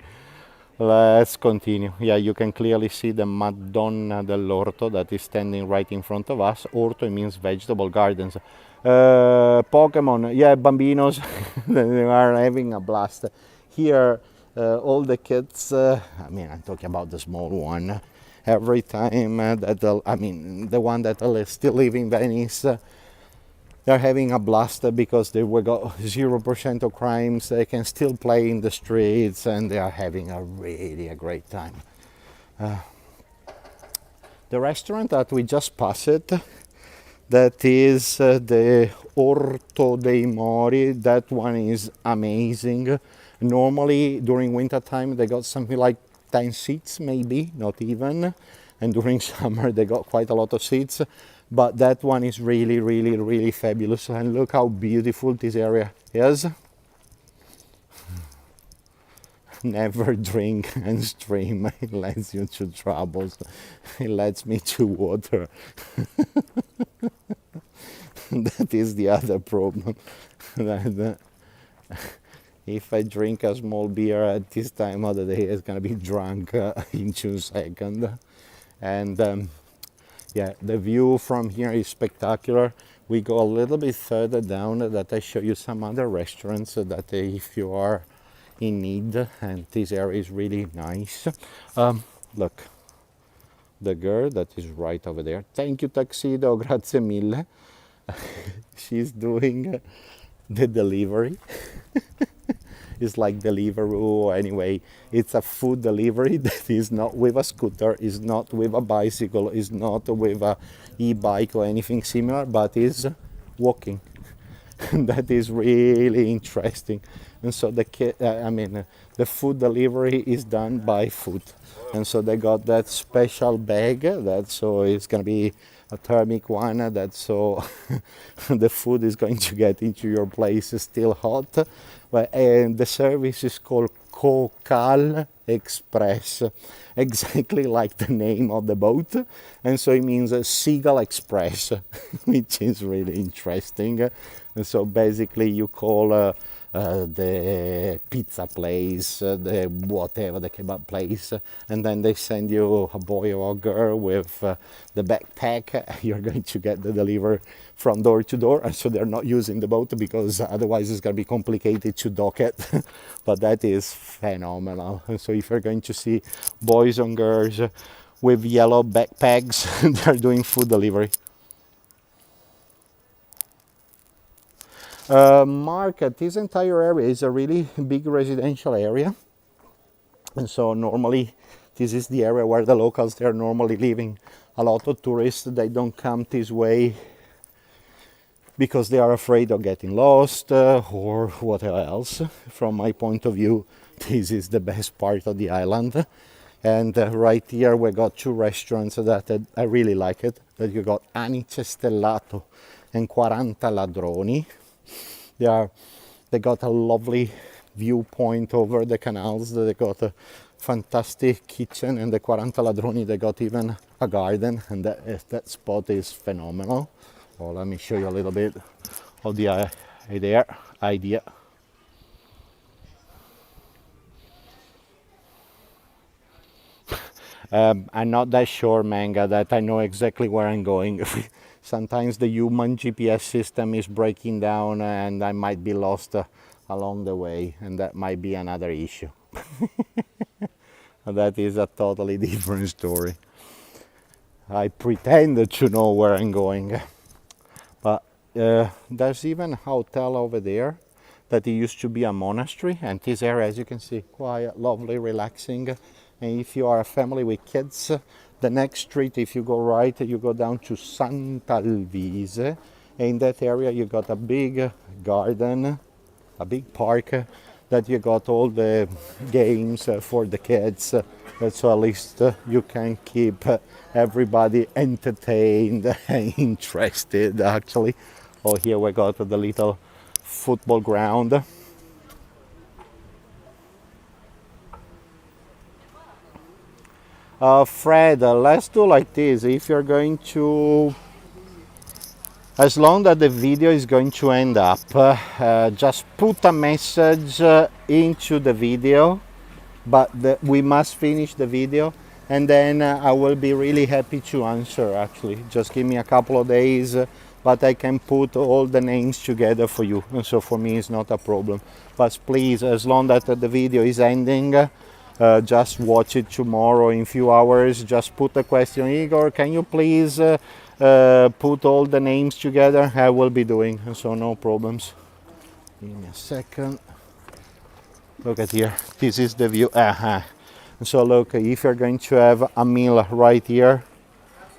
Speaker 1: let's continue. Yeah, you can clearly see the Madonna dell'Orto that is standing right in front of us. Orto means vegetable gardens. Pokemon, yeah, bambinos, they are having a blast. Here, all the kids, I mean, I'm talking about the small one. Every time the one that still live in Venice, they're having a blast because they got 0% of crimes. They can still play in the streets and they are having a great time. The restaurant that we just passed, that is the Orto dei Mori. That one is amazing. Normally during winter time they got something like 10 seats, maybe, not even, and during summer they got quite a lot of seats, but that one is really fabulous. And look how beautiful this area is. Never drink and stream, it leads you to troubles, it leads me to water. That is the other problem. If I drink a small beer at this time of the day, it's gonna be drunk in 2 seconds. And yeah, the view from here is spectacular. We go a little bit further down that I show you some other restaurants that if you are in need, and this area is really nice. Look, the girl that is right over there. Thank you, Tuxedo, grazie mille. She's doing the delivery. It's like Deliveroo. Anyway, it's a food delivery that is not with a scooter, is not with a bicycle, is not with a e-bike or anything similar, but is walking. That is really interesting. And so the food delivery is done by foot, and so they got that special bag that so it's gonna be a thermic one, that's so the food is going to get into your place still hot. And the service is called Coccocao Express, exactly like the name of the boat, and so it means Seagull Express, which is really interesting. And so basically you call the pizza place, the whatever, the kebab place, and then they send you a boy or a girl with the backpack. You're going to get the delivery from door to door, and so they're not using the boat because otherwise it's going to be complicated to dock it. But that is phenomenal. And so if you're going to see boys and girls with yellow backpacks, they're doing food delivery. Market, this entire area is a really big residential area, and so normally this is the area where the locals, they're normally living. A lot of tourists, they don't come this way because they are afraid of getting lost or whatever else. From my point of view, this is the best part of the island. And right here we got two restaurants that I really like it. That you got Anice Stellato and 40 Ladroni. They got a lovely viewpoint over the canals. They got a fantastic kitchen, and the 40 Ladroni, they got even a garden, and that spot is phenomenal. Oh, let me show you a little bit of the idea. I'm not that sure, Manga, that I know exactly where I'm going. Sometimes the human GPS system is breaking down and I might be lost along the way, and that might be another issue. That is a totally different story. I pretend to know where I'm going. But there's even a hotel over there that it used to be a monastery, and this area, as you can see, quiet, lovely, relaxing. And if you are a family with kids, the next street, if you go right, you go down to Sant'Alvise. In that area you got a big garden, a big park, that you got all the games for the kids, so at least you can keep everybody entertained and interested, actually. Oh, here we got the little football ground. Fred, let's do like this. If you're going to, as long that the video is going to end up, just put a message into the video, but we must finish the video, and then I will be really happy to answer. Actually, just give me a couple of days, but I can put all the names together for you, and so for me it's not a problem. But please, as long that the video is ending, just watch it tomorrow in few hours. Just put a question, Igor, can you please put all the names together? I will be doing, so no problems. Give me a second. Look at here, this is the view. So look, if you're going to have a meal right here,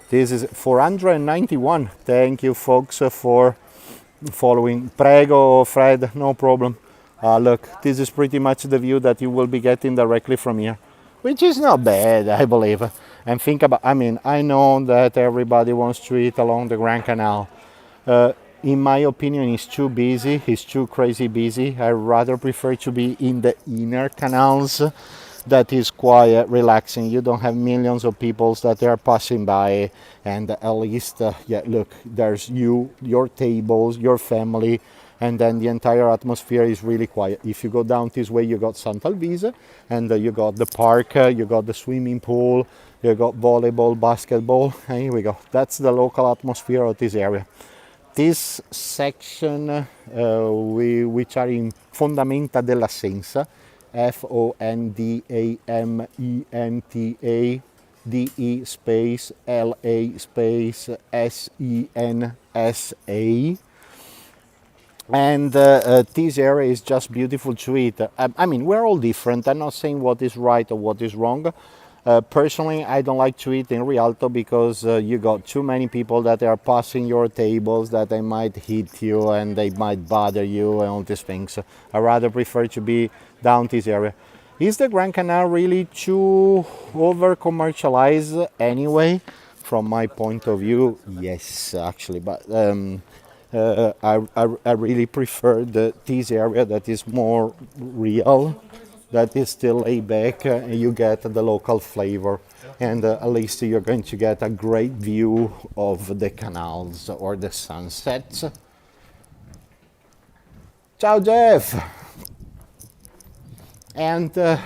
Speaker 1: this is 491. Thank you folks for following. Prego, Fred, no problem. Look, this is pretty much the view that you will be getting directly from here, which is not bad, I believe. And think about, I mean, I know that everybody wants to eat along the Grand Canal. In my opinion, it's too busy, it's too crazy busy. I rather prefer to be in the inner canals. That is quiet, relaxing. You don't have millions of people that are passing by, and at least, yeah, look, there's you, your tables, your family, and then the entire atmosphere is really quiet. If you go down this way, you got Sant'Alvise, and you got the park, you got the swimming pool, you got volleyball, basketball, and here we go. That's the local atmosphere of this area. This section, which are in Fondamenta della Senza, Fondamenta DE space LA space SENSA. And this area is just beautiful to eat. I mean, we're all different. I'm not saying what is right or what is wrong. Personally, I don't like to eat in Rialto because you got too many people that are passing your tables, that they might hit you and they might bother you and all these things. I rather prefer to be down this area. Is the Grand Canal really too over commercialized anyway? from my point of view, yes, actually, but I really prefer this area that is more real, that is still laid back, and you get the local flavor, and at least you're going to get a great view of the canals or the sunsets. Ciao, Jeff! And the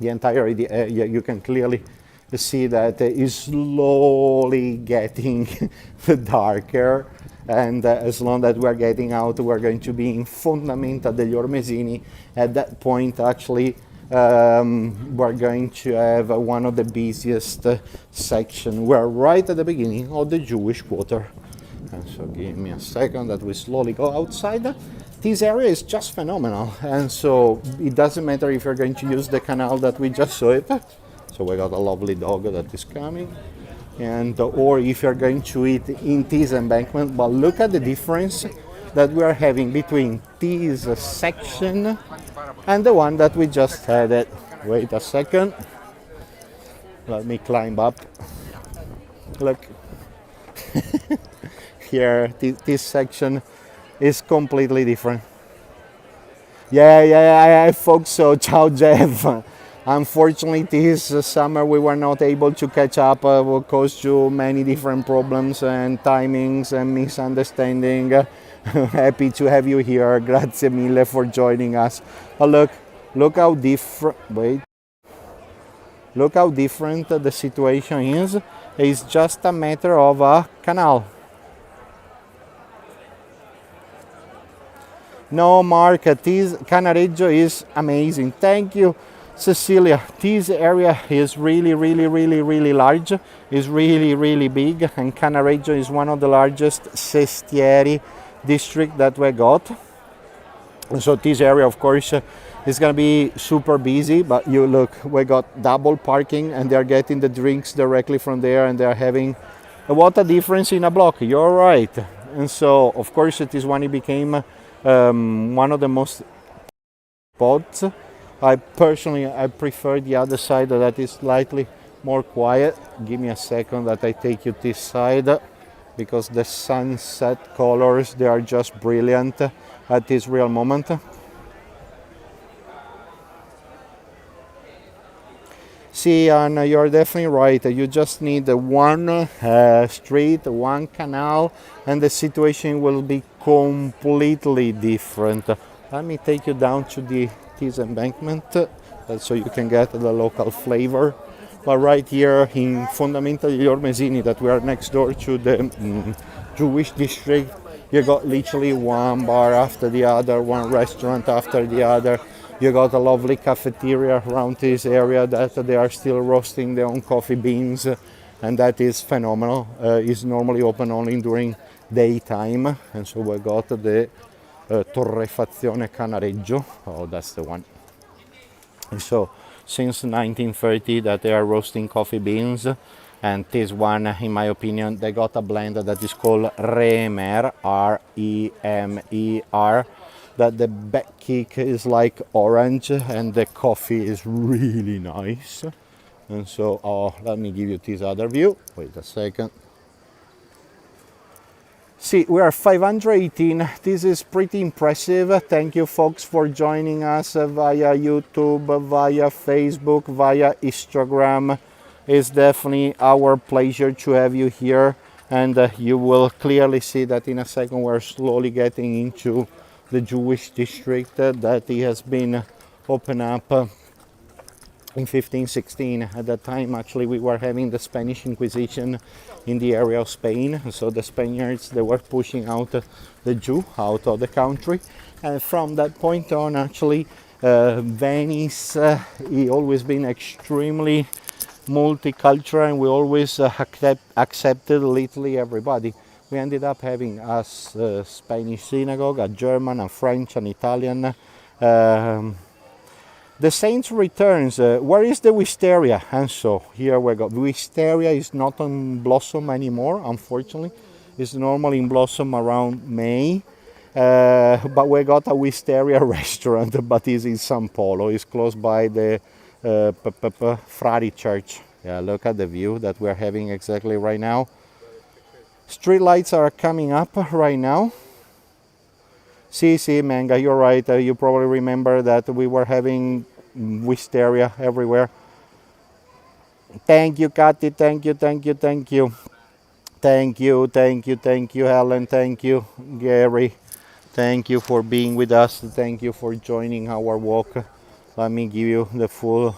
Speaker 1: entire area, you can clearly see that is slowly getting darker, and as long as we're getting out, we're going to be in Fondamenta degli Ormesini. At that point, actually, we're going to have one of the busiest sections. We're right at the beginning of the Jewish quarter. And so give me a second that we slowly go outside. This area is just phenomenal, and so it doesn't matter if you're going to use the canal that we just saw it. So we got a lovely dog that is coming, and or if you're going to eat in this embankment. But look at the difference that we are having between this section and the one that we just had it. Wait a second. Let me climb up. Look. Here, this section is completely different. Yeah, I thought so. Ciao, Jeff. Unfortunately, this summer we were not able to catch up because to many different problems and timings and misunderstanding. Happy to have you here. Grazie mille for joining us. Oh, look how different. Wait. Look how different the situation is. It's just a matter of a canal. No, Mark, this Cannaregio is amazing. Thank you, Cecilia. This area is really large. It's really big, and Cannaregio is one of the largest sestieri district that we got. So this area, of course, is going to be super busy, but you look, we got double parking, and they're getting the drinks directly from there, and they're having what a difference in a block. You're right. And so, of course, it is when it became one of the most spots. I prefer the other side that is slightly more quiet. Give me a second that I take you this side, because the sunset colors, they are just brilliant at this real moment. See, Anna, you're definitely right. You just need one street, one canal, and the situation will be completely different. Let me take you down to this embankment so you can get the local flavor. But right here in Fondamenta degli Ormesini, that we are next door to the Jewish district, you got literally one bar after the other, one restaurant after the other. You got a lovely cafeteria around this area that they are still roasting their own coffee beans, and that is phenomenal. It's normally open only during daytime, and so we got the Torrefazione Cannaregio. Oh, that's the one. And so since 1930 that they are roasting coffee beans, and this one, in my opinion, they got a blend that is called Remer, R-E-M-E-R, that the back kick is like orange and the coffee is really nice. And so, let me give you this other view. Wait a second. See, we are 518. This is pretty impressive. Thank you, folks, for joining us via YouTube, via Facebook, via Instagram. It's definitely our pleasure to have you here. And you will clearly see that in a second we're slowly getting into the Jewish district that it has been opened up in 1516. At that time, actually, we were having the Spanish Inquisition in the area of Spain. So the Spaniards, they were pushing out the Jew out of the country. And from that point on, actually, Venice, it always been extremely multicultural, and we always accepted literally everybody. We ended up having a Spanish synagogue, a German, a French, an Italian. The Saints returns. Where is the wisteria? And so here we go. Wisteria is not on blossom anymore, unfortunately. It's normally in blossom around May. But we got a wisteria restaurant, but it's in San Polo. It's close by the Frari Church. Yeah, look at the view that we're having exactly right now. Street lights are coming up right now. See, Manga, you're right. You probably remember that we were having wisteria everywhere. Thank you, Kati. Thank you, thank you, thank you. Thank you, thank you, thank you, Helen. Thank you, Gary. Thank you for being with us. Thank you for joining our walk. Let me give you the full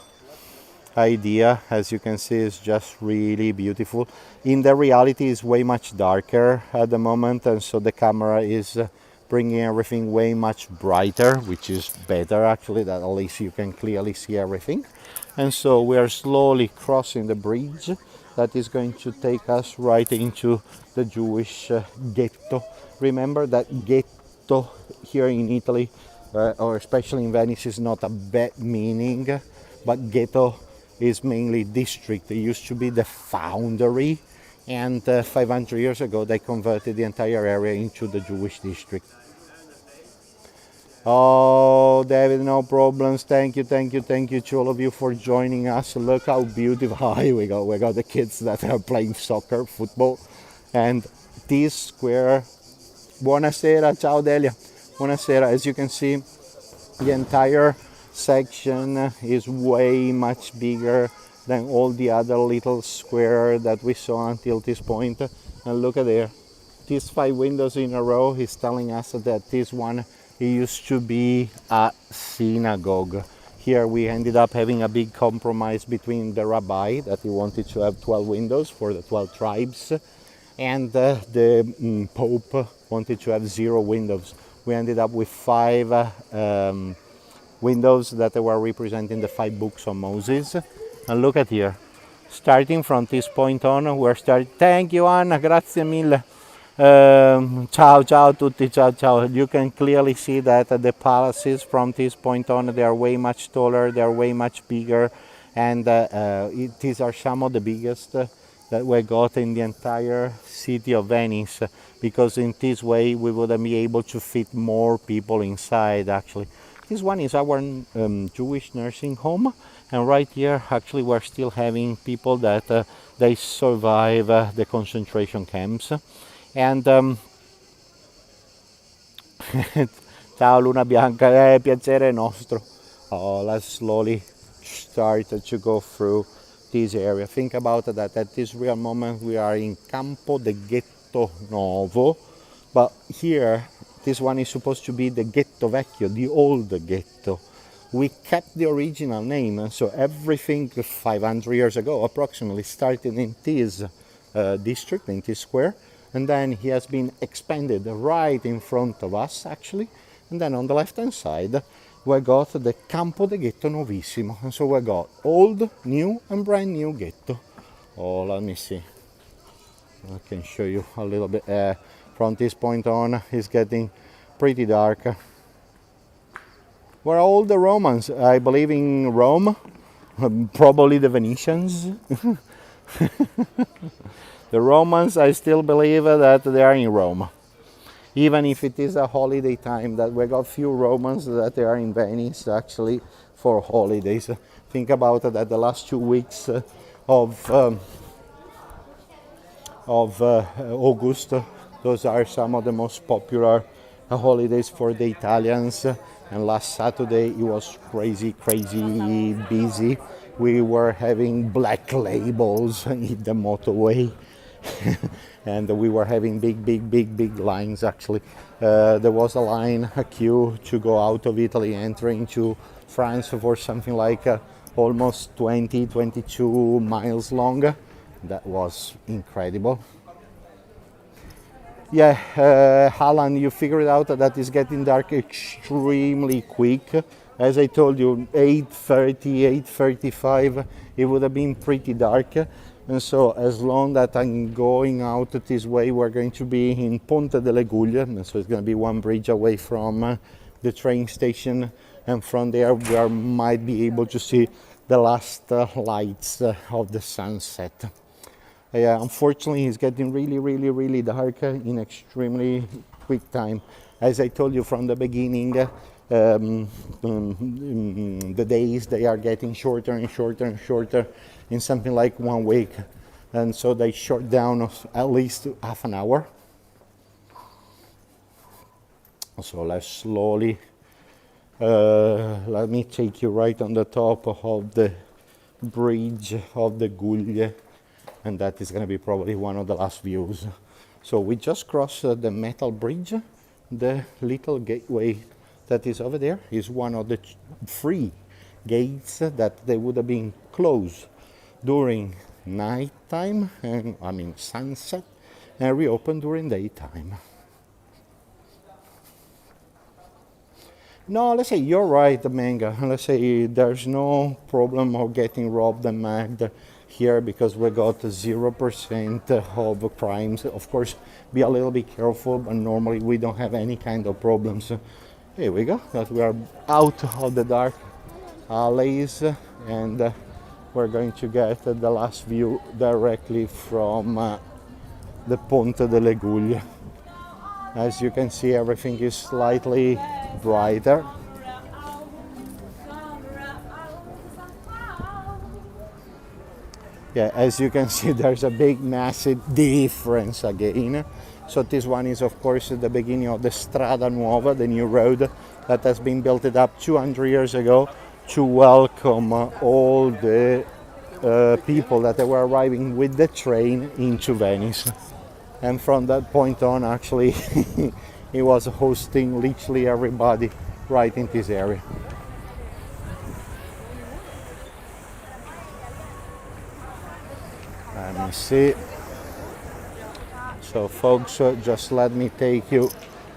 Speaker 1: idea. As you can see, it's just really beautiful. In the reality, it's way much darker at the moment, and so the camera is bringing everything way much brighter, which is better actually, that at least you can clearly see everything. And so we are slowly crossing the bridge that is going to take us right into the Jewish ghetto. Remember that ghetto here in Italy, or especially in Venice, is not a bad meaning, but ghetto is mainly district. It used to be the foundry, and 500 years ago they converted the entire area into the Jewish district. Oh, David, no problems. Thank you, thank you, thank you to all of you for joining us. Look how beautiful. Oh, here we go. We got the kids that are playing soccer, football, and this square. Buonasera, ciao Delia. Buonasera. As you can see, the entire section is way much bigger than all the other little square that we saw until this point. And look at there. These 5 windows in a row is telling us that this one used to be a synagogue. Here we ended up having a big compromise between the rabbi, that he wanted to have 12 windows for the 12 tribes, and the Pope wanted to have 0 windows. We ended up with 5 windows that were representing the 5 books of Moses. And look at here. Starting from this point on, we're starting. Thank you, Anna. Grazie mille. Ciao, ciao tutti, ciao, ciao. You can clearly see that the palaces from this point on, they are way much taller, they are way much bigger, and these are some of the biggest that we got in the entire city of Venice, because in this way we would be able to fit more people inside actually. This one is our Jewish nursing home, and right here actually we're still having people that they survive the concentration camps. And ciao Luna Bianca, piacere nostro. Oh, let's slowly start to go through this area. Think about that at this real moment we are in Campo the Ghetto Nuovo, but here this one is supposed to be the Ghetto Vecchio, the old ghetto. We kept the original name, and so everything 500 years ago approximately started in this district, in this square, and then he has been expanded right in front of us actually, and then on the left hand side we got the Campo de Ghetto Novissimo, and so we got old, new and brand new ghetto. Oh, let me see, I can show you a little bit. From this point on it's getting pretty dark. Were all the Romans, I believe in Rome, probably the Venetians. The Romans, I still believe that they are in Rome. Even if it is a holiday time, that we got few Romans that they are in Venice actually for holidays. Think about that the last 2 weeks of August, those are some of the most popular holidays for the Italians. And last Saturday it was crazy busy. We were having black labels in the motorway. And we were having big lines actually. There was a line, a queue to go out of Italy, entering to France for something like almost 22 miles long. That was incredible. Yeah, Alan, you figured out that it's getting dark extremely quick. As I told you, 8:30, 8:35, it would have been pretty dark. And so as long that I'm going out this way, we're going to be in Ponte delle Guglie, and so it's going to be one bridge away from the train station, and from there we might be able to see the last lights of the sunset. Unfortunately, it's getting really dark in extremely quick time. As I told you from the beginning, the days they are getting shorter and shorter and shorter in something like 1 week, and so they short down at least half an hour. So let's slowly let me take you right on the top of the bridge of the Guglie, and that is going to be probably one of the last views. So we just crossed the metal bridge. The little gateway that is over there is one of the 3 gates that they would have been closed during nighttime, and I mean sunset, and reopened during daytime. No, let's say you're right, Manga. Let's say there's no problem of getting robbed and mugged here because we got 0% of crimes. Of course, be a little bit careful, but normally we don't have any kind of problems. Here we go, that we are out of the dark alleys, and we're going to get the last view directly from the Ponte delle Guglie. As you can see, everything is slightly brighter. Yeah, as you can see, there's a big, massive difference again. So this one is, of course, the beginning of the Strada Nuova, the new road that has been built up 200 years ago to welcome all the people that were arriving with the train into Venice. And from that point on, actually, he was hosting literally everybody right in this area. Let me see. So folks, just let me take you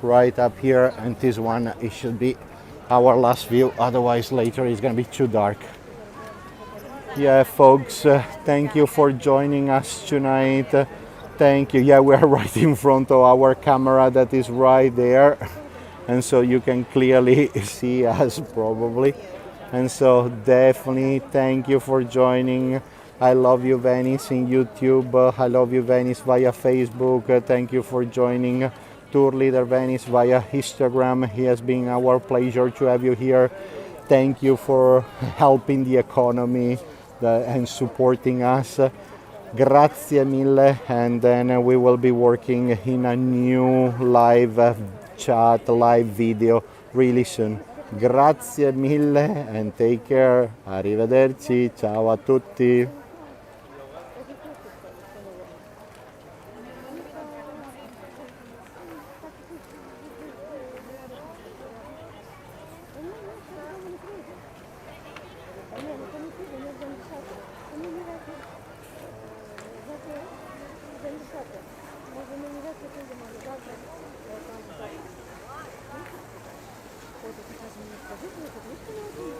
Speaker 1: right up here, and this one, it should be our last view, otherwise later it's going to be too dark. Yeah, folks, thank you for joining us tonight. Thank you. Yeah, we are right in front of our camera that is right there, and so you can clearly see us probably. And so definitely thank you for joining. I Love You Venice in YouTube. I Love You Venice via Facebook. Thank you for joining Tour Leader Venice via Instagram. It has been our pleasure to have you here. Thank you for helping the economy and supporting us. Grazie mille, and then we will be working in a new live chat, live video really soon. Grazie mille and take care. Arrivederci. Ciao a tutti.
Speaker 2: Скажите, мне,